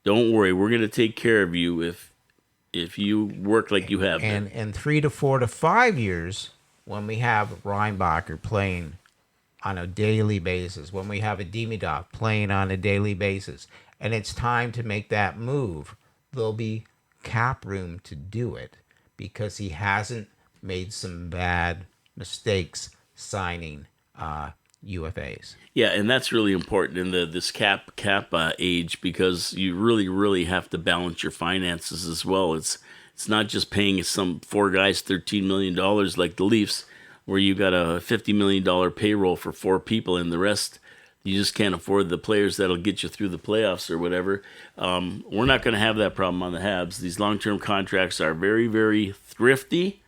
don't worry, we're going to take care of you if you work like you have been. And 3 to 4 to 5 years, when we have Reinbacher playing on a daily basis, when we have a Demidov playing on a daily basis, and it's time to make that move, there'll be cap room to do it because he hasn't made some bad mistakes signing UFAs. Yeah, and that's really important in this cap age, because you really, really have to balance your finances as well. It's not just paying some four guys $13 million like the Leafs, where you got a $50 million payroll for four people, and the rest you just can't afford the players that'll get you through the playoffs or whatever. We're not going to have that problem on the Habs. These long-term contracts are very, very thrifty,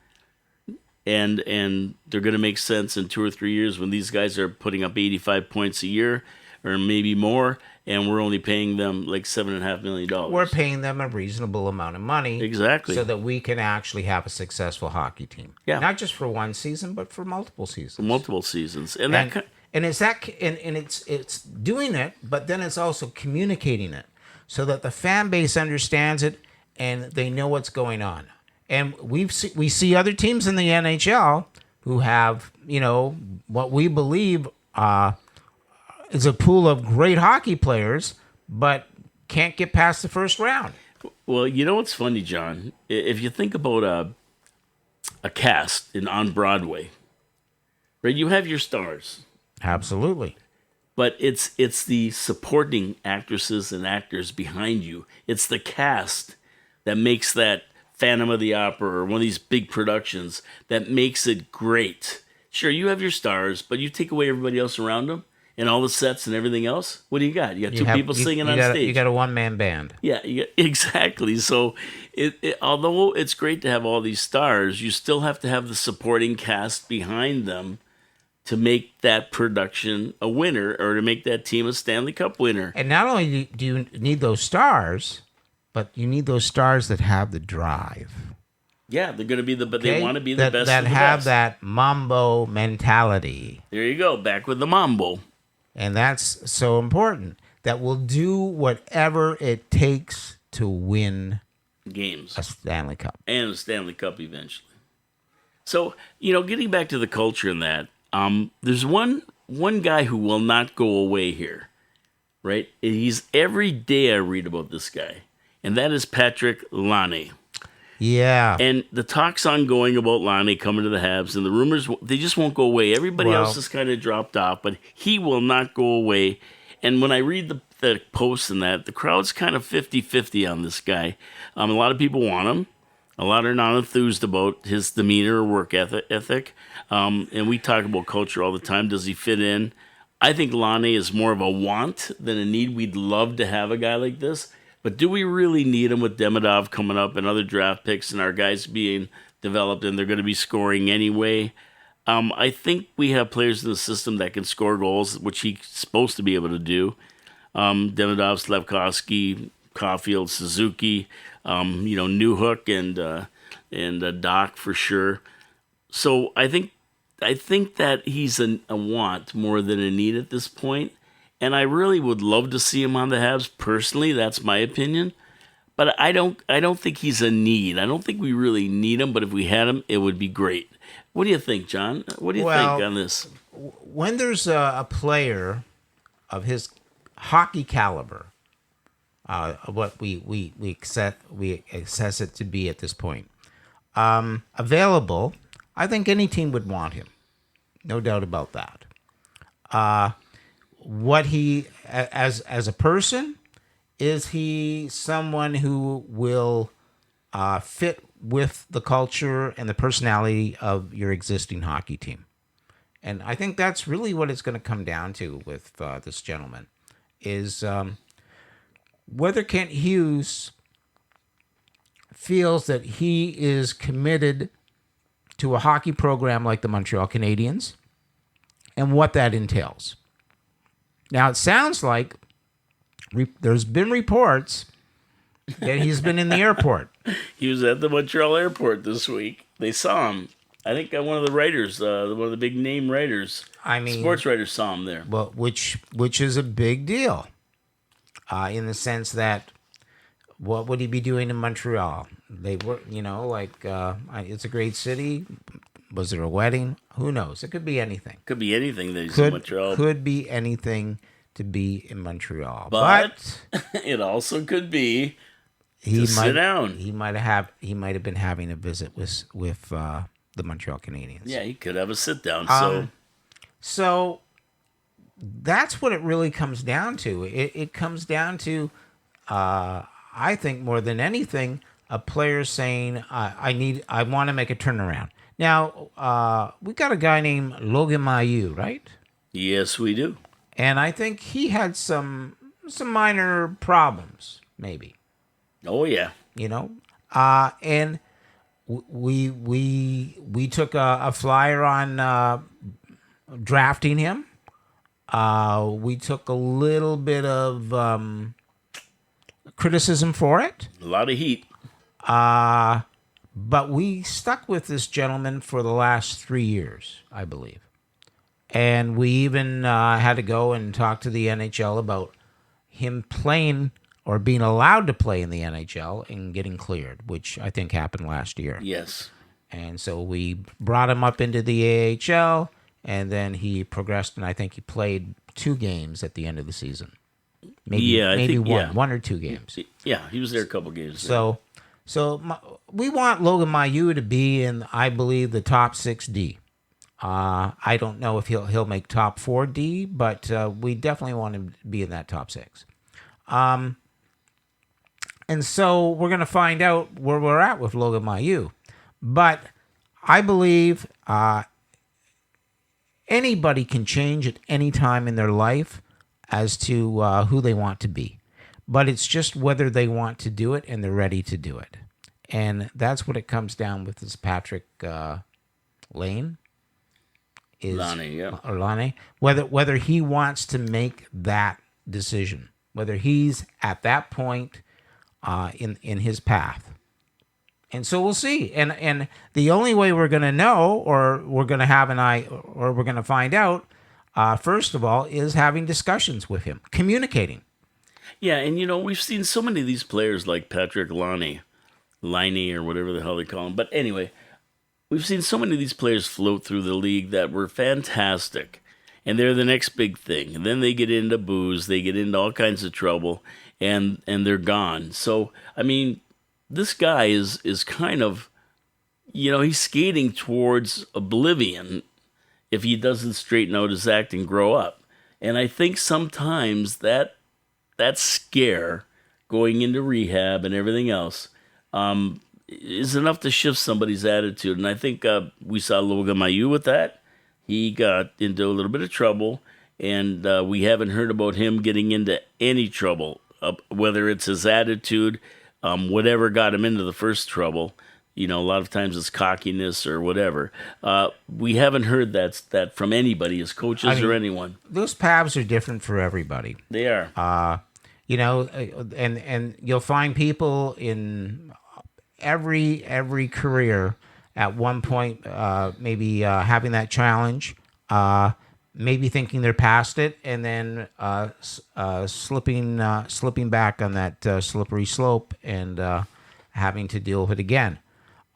and they're going to make sense in 2 or 3 years when these guys are putting up 85 points a year or maybe more, and we're only paying them like $7.5 million. We're paying them a reasonable amount of money. Exactly. So that we can actually have a successful hockey team. Yeah. Not just for one season, but for multiple seasons. Multiple seasons. And it's doing it, but then it's also communicating it so that the fan base understands it and they know what's going on. And we see other teams in the NHL who have, what we believe is a pool of great hockey players, but can't get past the first round. Well, you know what's funny, John? If you think about a cast on Broadway, right? You have your stars. Absolutely. But it's the supporting actresses and actors behind you. It's the cast that makes that Phantom of the Opera or one of these big productions that makes it great. Sure, you have your stars, but you take away everybody else around them and all the sets and everything else. What do you got? You got two people singing on stage. You got a one-man band. Yeah, exactly. So, although it's great to have all these stars, you still have to have the supporting cast behind them to make that production a winner, or to make that team a Stanley Cup winner. And not only do you need those stars, but you need those stars that have the drive. Yeah, they're going to be they want to be the best that of the have best. that mambo mentality. There you go, back with the mambo. And that's so important. That will do whatever it takes to win games, a Stanley Cup. And a Stanley Cup eventually. So, getting back to the culture in that, there's one guy who will not go away here, right? He's every day I read about this guy, and that is Patrick Laine. Yeah. And the talk's ongoing about Laine coming to the Habs, and the rumors, they just won't go away. Everybody else has kind of dropped off, but he will not go away. And when I read the posts and that, the crowd's kind of 50-50 on this guy. A lot of people want him. A lot are not enthused about his demeanor or work ethic. And we talk about culture all the time. Does he fit in? I think Laine is more of a want than a need. We'd love to have a guy like this. But do we really need him with Demidov coming up and other draft picks and our guys being developed and they're going to be scoring anyway? I think we have players in the system that can score goals, which he's supposed to be able to do. Demidov, Slafkovsky, Caulfield, Suzuki, Newhook, and Doc for sure. So I think that he's a want more than a need at this point. And I really would love to see him on the Habs personally. That's my opinion. But I don't think he's a need. I don't think we really need him. But if we had him, it would be great. What do you think, John? What do you think on this? When there's a player of his hockey caliber, what we assess it to be at this point, available, I think any team would want him. No doubt about that. What he, as a person, is he someone who will fit with the culture and the personality of your existing hockey team? And I think that's really what it's going to come down to with this gentleman, is whether Kent Hughes feels that he is committed to a hockey program like the Montreal Canadiens and what that entails. Now, it sounds like there's been reports that he's been in the airport. He was at the Montreal airport this week. They saw him. I think one of the writers, one of the big name writers, sports writers saw him there. Well, which is a big deal in the sense that what would he be doing in Montreal? They were, it's a great city. Was there a wedding? Who knows? It could be anything. Could be anything that he's in Montreal. Could be anything to be in Montreal. But it also could be sit down. He might have been having a visit with the Montreal Canadiens. Yeah, he could have a sit down. So that's what it really comes down to. It comes down to, I think more than anything, a player saying, I want to make a turnaround. Now, we got a guy named Logan Mailloux, right? Yes, we do. And I think he had some minor problems, maybe. Oh yeah. You know, and we took a flyer on drafting him. We took a little bit of criticism for it, A lot of heat. but we stuck with this gentleman for the last 3 years, I believe. And we even had to go and talk to the NHL about him playing or being allowed to play in the NHL and getting cleared, which I think happened last year. Yes. And so we brought him up into the AHL, and then he progressed, and I think he played 2 games at the end of the season. Maybe I maybe think, one or 2 games. Yeah, he was there a couple games. So we want Logan Mailloux to be in, I believe, the top 6D. I don't know if he'll make top 4D, but we definitely want him to be in that top 6. And so we're going to find out where we're at with Logan Mailloux. But I believe anybody can change at any time in their life as to who they want to be. But it's just whether they want to do it and they're ready to do it. And that's what it comes down with this Patrick Laine. Laine, yeah. Or Laine. Whether he wants to make that decision. Whether he's at that point in his path. And so we'll see. And the only way we're going to know, or we're going to have or we're going to find out, first of all, is having discussions with him, communicating. Yeah, and we've seen so many of these players like Patrick Laine, or whatever the hell they call him. But anyway, we've seen so many of these players float through the league that were fantastic. And they're the next big thing. And then they get into booze, they get into all kinds of trouble, and they're gone. So, I mean, this guy is kind of, he's skating towards oblivion if he doesn't straighten out his act and grow up. And I think sometimes that scare going into rehab and everything else is enough to shift somebody's attitude. And I think we saw Logan Mailloux with that. He got into a little bit of trouble, and we haven't heard about him getting into any trouble, whether it's his attitude, whatever got him into the first trouble. A lot of times it's cockiness or whatever. We haven't heard that from anybody, as coaches or anyone. Those paths are different for everybody. They are. And you'll find people in every career at one point, maybe having that challenge, maybe thinking they're past it, and then slipping back on that slippery slope and having to deal with it again.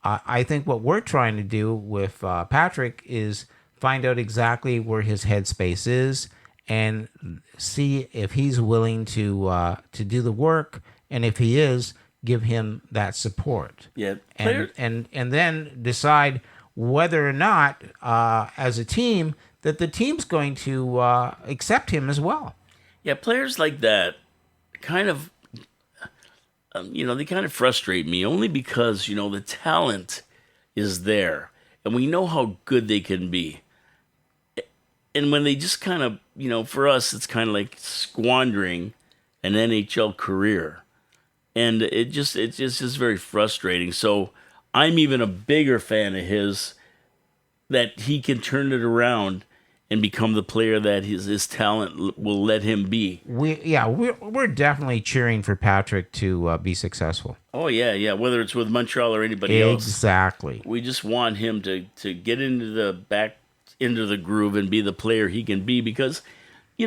I think what we're trying to do with Patrick is find out exactly where his headspace is and see if he's willing to do the work, and if he is, give him that support. Yeah, and then decide whether or not, as a team, that the team's going to accept him as well. Yeah, players like that kind of, they kind of frustrate me only because, the talent is there and we know how good they can be. And when they just kind of, for us, it's kind of like squandering an NHL career. And it's just very frustrating. So I'm even a bigger fan of his, that he can turn it around and become the player that his talent will let him be. We're definitely cheering for Patrick to be successful. Oh yeah, whether it's with Montreal or anybody else. Exactly. We just want him to get into the groove and be the player he can be, because you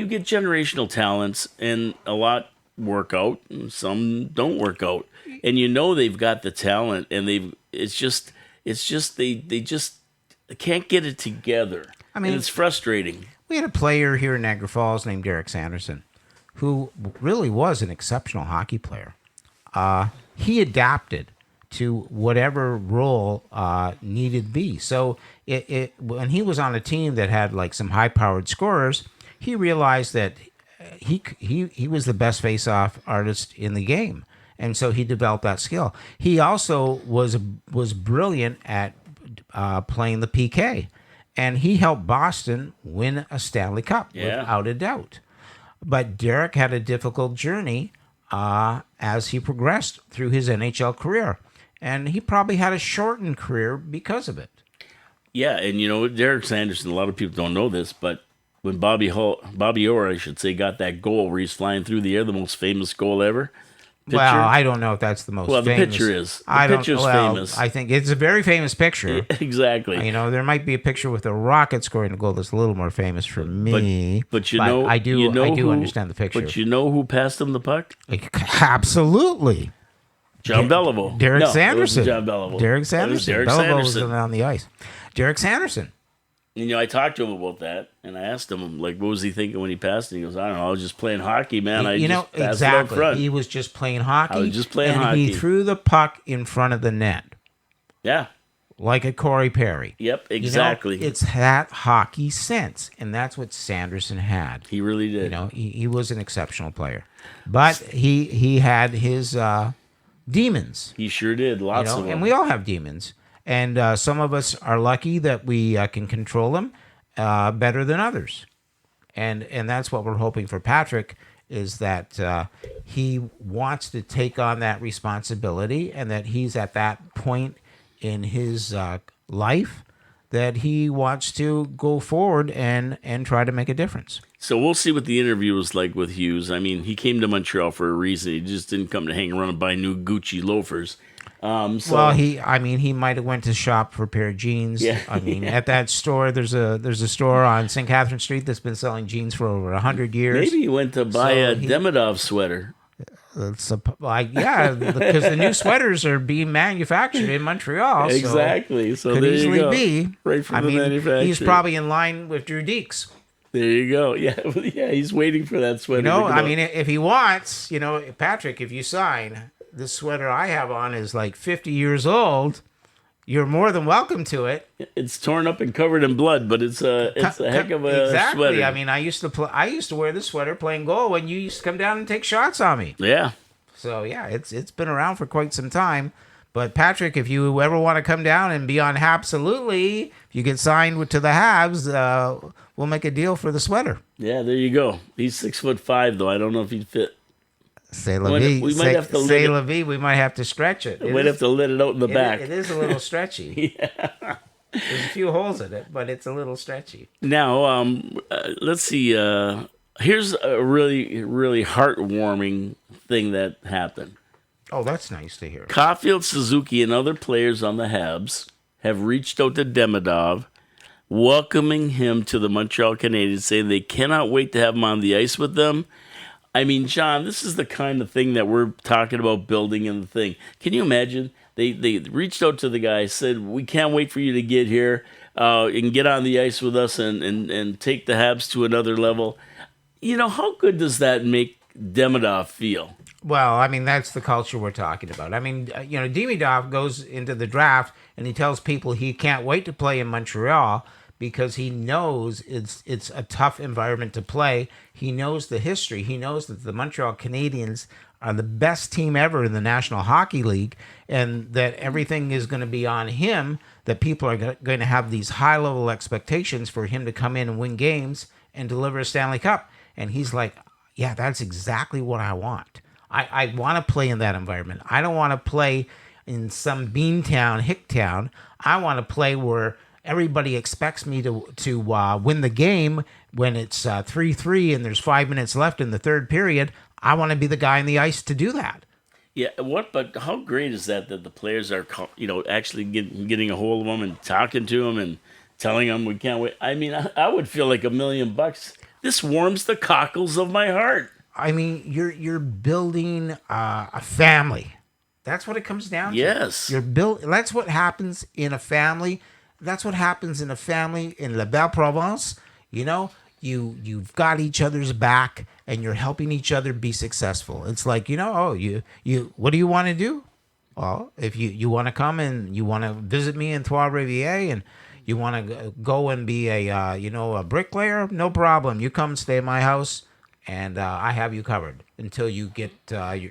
get generational talents and a lot work out and some don't work out. And they've got the talent, and they just can't get it together. I mean, and it's frustrating. We had a player here in Niagara Falls named Derek Sanderson, who really was an exceptional hockey player. He adapted to whatever role needed to be. So when he was on a team that had like some high-powered scorers, he realized that he was the best face-off artist in the game, and so he developed that skill. He also was brilliant at playing the PK, and he helped Boston win a Stanley Cup without a doubt. But Derek had a difficult journey as he progressed through his NHL career, and he probably had a shortened career because of it. Yeah, and Derek Sanderson, a lot of people don't know this, but when Bobby Orr, I should say, got that goal where he's flying through the air, the most famous goal ever. Well, I don't know if that's the most famous. Well, the picture is. The picture's famous. I think it's a very famous picture. Exactly. There might be a picture with a Rocket scoring a goal that's a little more famous for me. But I do understand the picture. But you know who passed him the puck? Absolutely. John Beliveau. Derek Sanderson. John Beliveau. Derek Sanderson. Derek Beliveau Sanderson. was on the ice. Derek Sanderson. I talked to him about that, and I asked him, what was he thinking when he passed? And he goes, I don't know, I was just playing hockey, man. I just passed it up front. He was just playing hockey. I was just playing hockey. He threw the puck in front of the net. Yeah. Like a Corey Perry. Yep, exactly. It's that hockey sense, and that's what Sanderson had. He really did. He was an exceptional player. But he had his demons. He sure did, lots of them. And we all have demons. And some of us are lucky that we can control them better than others. And that's what we're hoping for Patrick, is that he wants to take on that responsibility, and that he's at that point in his life that he wants to go forward and try to make a difference. So we'll see what the interview was like with Hughes. I mean, he came to Montreal for a reason. He just didn't come to hang around and buy new Gucci loafers. Well, he might have went to shop for a pair of jeans. Yeah. At that store, there's a store on St. Catherine Street that's been selling jeans for over 100 years. Maybe he went to buy a Demidov sweater. Because the new sweaters are being manufactured in Montreal. Exactly. So could there easily you go. be. Right from the manufacturer. He's probably in line with Drew Deeks. There you go. Yeah, he's waiting for that sweater. If he wants, Patrick, if you sign, this sweater I have on is like 50 years old. You're more than welcome to it. It's torn up and covered in blood, but it's a heck of a sweater. I mean, I used to wear this sweater playing goal when you used to come down and take shots on me. Yeah. So yeah, it's been around for quite some time. But Patrick, if you ever want to come down and be on Habsolutely, if you get signed to the Habs, we'll make a deal for the sweater. Yeah, there you go. He's 6'5", though. I don't know if he'd fit. We might have to stretch it. We might have to let it out in the back. It is a little stretchy. Yeah. There's a few holes in it, but it's a little stretchy. Now, let's see. Here's a really, really heartwarming thing that happened. Oh, that's nice to hear. Caulfield, Suzuki, and other players on the Habs have reached out to Demidov, welcoming him to the Montreal Canadiens, saying they cannot wait to have him on the ice with them. I mean, John, this is the kind of thing that we're talking about building in the thing. Can you imagine? They reached out to the guy, said, we can't wait for you to get here and get on the ice with us and take the Habs to another level. How good does that make Demidov feel? Well, I mean, that's the culture we're talking about. I mean, Demidov goes into the draft and he tells people he can't wait to play in Montreal because he knows it's a tough environment to play. He knows the history. He knows that the Montreal Canadiens are the best team ever in the National Hockey League, and that everything is going to be on him, that people are going to have these high-level expectations for him to come in and win games and deliver a Stanley Cup. And he's like, yeah, that's exactly what I want. I want to play in that environment. I don't want to play in some beantown, hicktown. I want to play where everybody expects me to win the game when it's 3-3 and there's 5 minutes left in the third period. I want to be the guy on the ice to do that. Yeah, but how great is that the players are, actually getting a hold of them and talking to them and telling them we can't wait. I mean, I would feel like $1 million. This warms the cockles of my heart. I mean, you're building a family. That's what it comes down to. Yes. That's what happens in a family. That's what happens in a family in La Belle Provence. You've got each other's back and you're helping each other be successful. It's like, you what do you want to do? Well, if you want to come and you want to visit me in Trois-Rivières and You want to go and be a bricklayer? No problem. You come stay at my house, and I have you covered until you get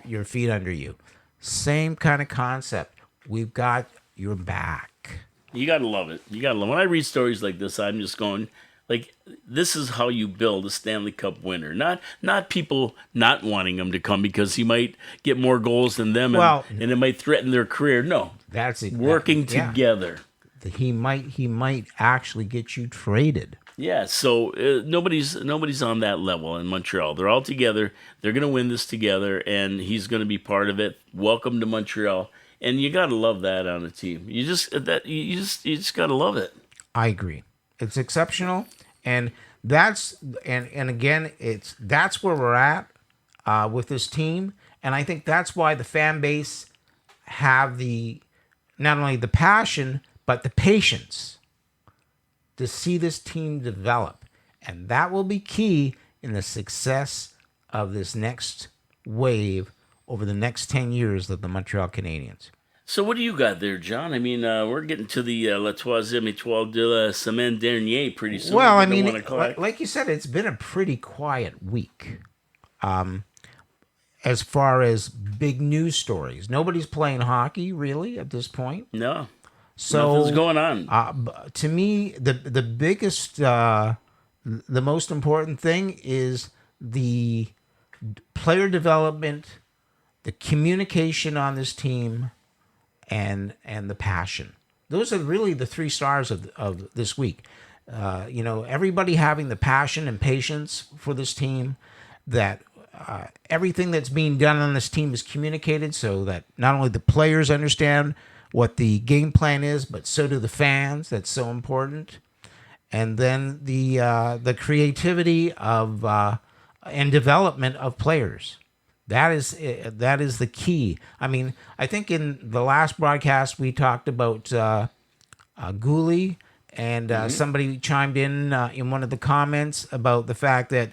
your feet under you. Same kind of concept. We've got your back. You gotta love it. You gotta love. When I read stories like this, I'm just going, like, this is how you build a Stanley Cup winner. Not people not wanting him to come because he might get more goals than them, and it might threaten their career. No, that's it. Working together. He might actually get you traded. Yeah, so nobody's on that level in Montreal. They're all together. They're going to win this together, and he's going to be part of it. Welcome to Montreal, and you got to love that on a team. You just got to love it. I agree. It's exceptional, and that's again, that's where we're at with this team, and I think that's why the fan base have not only the passion but the patience to see this team develop. And that will be key in the success of this next wave over the next 10 years of the Montreal Canadiens. So what do you got there, John? I mean, we're getting to the La Troisième Étoile de la Semaine Dernière pretty soon. Well, I mean, like you said, it's been a pretty quiet week. As far as big news stories, nobody's playing hockey really at this point. No. So nothing's going on. To me, the biggest, the most important thing is the player development, the communication on this team, and the passion. Those are really the three stars of this week. Everybody having the passion and patience for this team, that everything that's being done on this team is communicated so that not only the players understand what the game plan is, but so do the fans. That's so important. And then the creativity of and development of players. That is the key. I mean, I think in the last broadcast we talked about Goalie, and somebody chimed in one of the comments about the fact that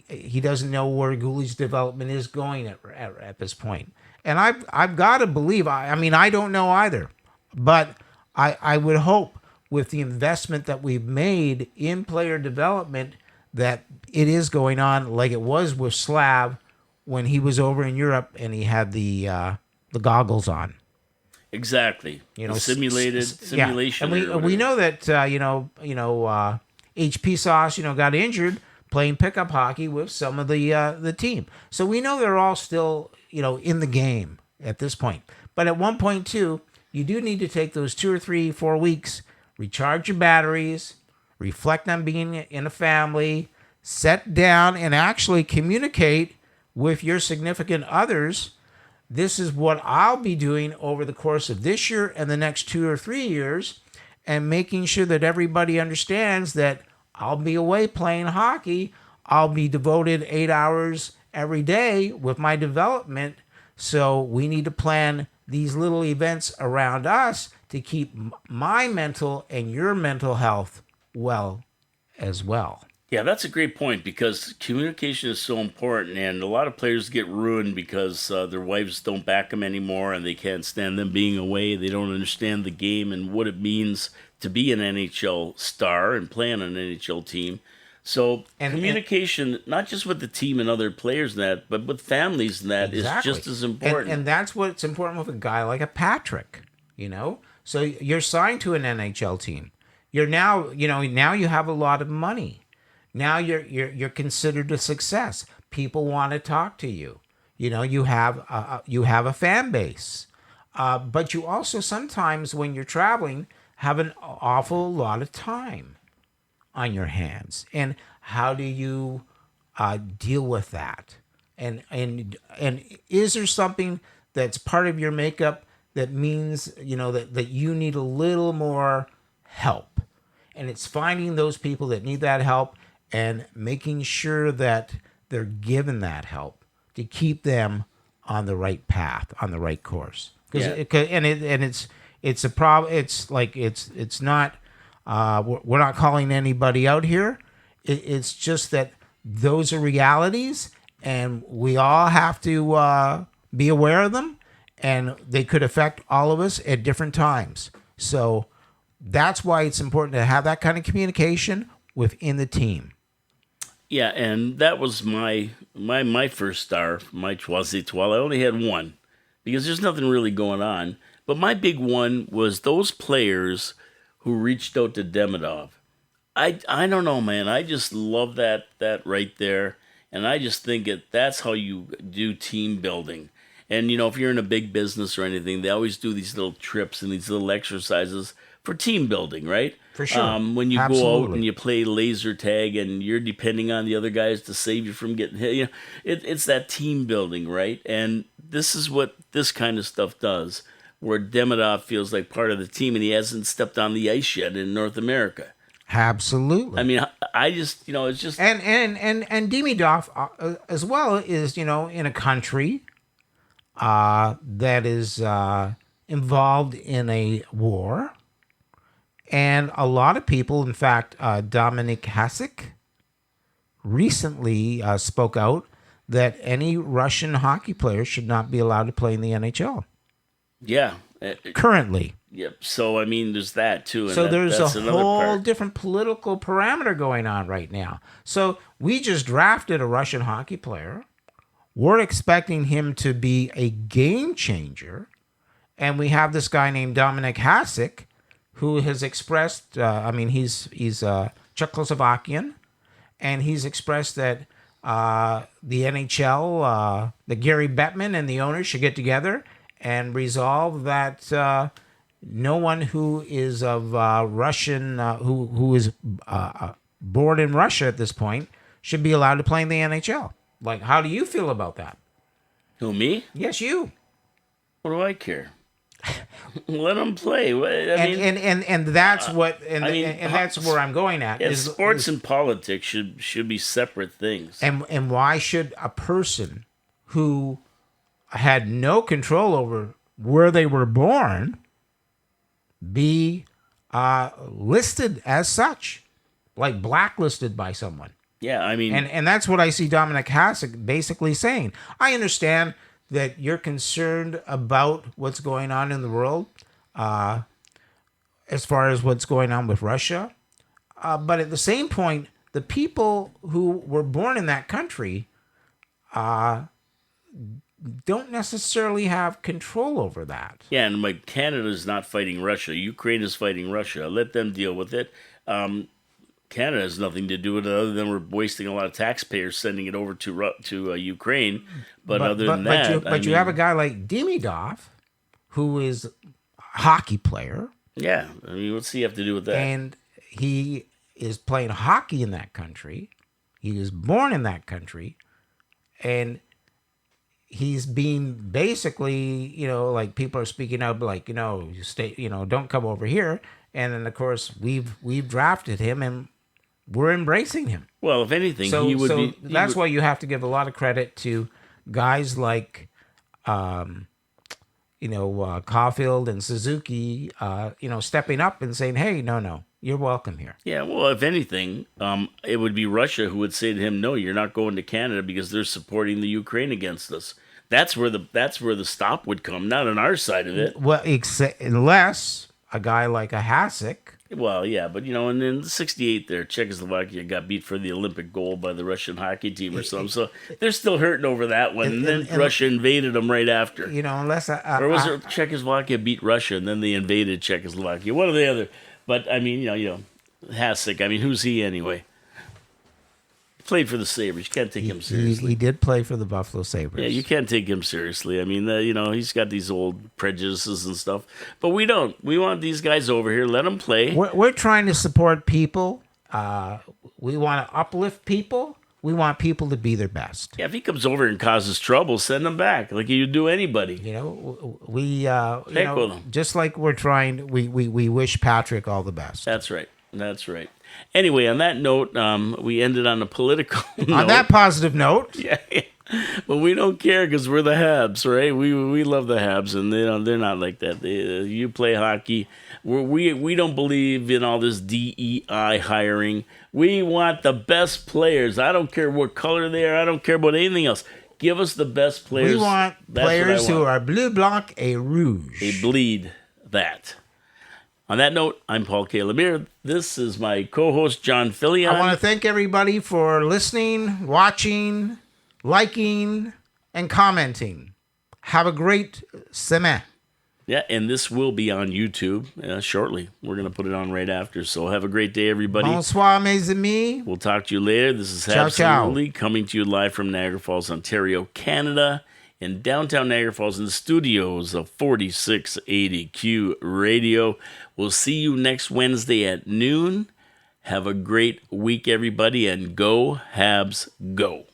he doesn't know where Goalie's development is going at this point. And I've got to believe, I mean, I don't know either, but I would hope with the investment that we've made in player development that it is going on like it was with Slav when he was over in Europe and he had the goggles on. Exactly. Simulation. And we know that HP Sauce got injured playing pickup hockey with some of the team. So we know they're all still in the game at this point. But at one point too, you do need to take those 2 or 3, 4 weeks, recharge your batteries, reflect on being in a family, sit down and actually communicate with your significant others. This is what I'll be doing over the course of this year and the next 2 or 3 years, and making sure that everybody understands that I'll be away playing hockey. I'll be devoted 8 hours every day with my development. So we need to plan these little events around us to keep my mental and your mental health well as well. Yeah, that's a great point, because communication is so important, and a lot of players get ruined because their wives don't back them anymore, and they can't stand them being away. They don't understand the game and what it means to be an NHL star and play on an NHL team. So communication, not just with the team and other players but with families is just as important. And that's what's important with a guy like a Patrick, So you're signed to an NHL team. You're now you have a lot of money. Now you're considered a success. People want to talk to you. You have a fan base, but you also sometimes when you're traveling have an awful lot of time on your hands. And how do you deal with that? And is there something that's part of your makeup that means that you need a little more help? And it's finding those people that need that help and making sure that they're given that help to keep them on the right path, on the right course. It's a problem. It's not. We're not calling anybody out here. It's just that those are realities, and we all have to be aware of them, and they could affect all of us at different times. So that's why it's important to have that kind of communication within the team. Yeah, and that was my first star, my trois étoiles. I only had one because there's nothing really going on. But my big one was those players who reached out to Demidov. I don't know, man. I just love that right there, and I just think that's how you do team building. And if you're in a big business or anything, they always do these little trips and these little exercises for team building, right? For sure. When you go out Absolutely. and you play laser tag and you're depending on the other guys to save you from getting hit, it's that team building, right? And this is what this kind of stuff does, where Demidov feels like part of the team and he hasn't stepped on the ice yet in North America. Absolutely. I mean, I just, it's just... And Demidov as well is, in a country that is involved in a war. And a lot of people, in fact, Dominic Hasek recently spoke out that any Russian hockey player should not be allowed to play in the NHL. Yeah. Currently. Yep. So, I mean, there's that, too. And So there's that's a another whole part. different political parameter going on right now. So we just drafted a Russian hockey player. We're expecting him to be a game changer. And we have this guy named Dominic Hasek, who has expressed, he's Czechoslovakian, and he's expressed that the NHL, the Gary Bettman and the owners should get together and resolve that no one who is of Russian, who is born in Russia at this point, should be allowed to play in the NHL. Like, how do you feel about that? Who, me? Yes, you. What do I care? Let them play. I mean, And that's what and I mean, and that's where I'm going at. yeah, sports and politics should be separate things. And why should a person who had no control over where they were born be listed as such, like blacklisted by someone? Yeah, I mean, And that's what I see Dominic Hasek basically saying. I understand that you're concerned about what's going on in the world as far as what's going on with Russia. But at the same point, the people who were born in that country don't necessarily have control over that. yeah, and like Canada's not fighting Russia. Ukraine is fighting Russia. Let them deal with it. Canada has nothing to do with it other than we're wasting a lot of taxpayers sending it over to Ukraine. But other than that, you have a guy like Demidov, who is a hockey player, yeah. I mean, what's he have to do with that? and he is playing hockey in that country. He was born in that country, and he's being basically, like people are speaking up, like, you stay, don't come over here. And then of course we've drafted him and we're embracing him. Well, if anything, So, he would be. that's why you have to give a lot of credit to guys like, Caulfield and Suzuki, stepping up and saying, "Hey, no, you're welcome here." Yeah, well, if anything, it would be Russia who would say to him, "No, you're not going to Canada because they're supporting the Ukraine against us." That's where the stop would come, not on our side of it. Well, unless a guy like a Hasek. Well, yeah, but and in '68 there, Czechoslovakia got beat for the Olympic gold by the Russian hockey team or something. So they're still hurting over that one. And then Russia invaded them right after. Unless Or was it Czechoslovakia beat Russia and then they invaded Czechoslovakia? One or the other. But I mean, Hasek. I mean, who's he anyway? Played for the Sabres. You can't take him seriously. he did play for the Buffalo Sabres. Yeah, you can't take him seriously. I mean, he's got these old prejudices and stuff. But we don't. We want these guys over here. Let them play. We're trying to support people. We want to uplift people. We want people to be their best. Yeah, if he comes over and causes trouble, send him back like you do anybody. We with him. just like we're trying. We wish Patrick all the best. That's right. That's right. Anyway, on that note, we ended on a political note. On that positive note, Yeah. But we don't care because we're the Habs, right? We love the Habs, and they're not like that. You play hockey. We don't believe in all this DEI hiring. We want the best players. I don't care what color they are. I don't care about anything else. Give us the best players. we want That's what I players who want. are bleu blanc et rouge. They bleed that. On that note, I'm Paul K. Lemire. This is my co-host, John Fillion. I want to thank everybody for listening, watching, liking, and commenting. Have a great semaine. Yeah, and this will be on YouTube shortly. We're going to put it on right after. So have a great day, everybody. Bonsoir, mes amis. We'll talk to you later. This is Ciao, Habsolutely coming to you live from Niagara Falls, Ontario, Canada, in downtown Niagara Falls in the studios of 4680Q Radio. We'll see you next Wednesday at noon. Have a great week, everybody, and go Habs, go.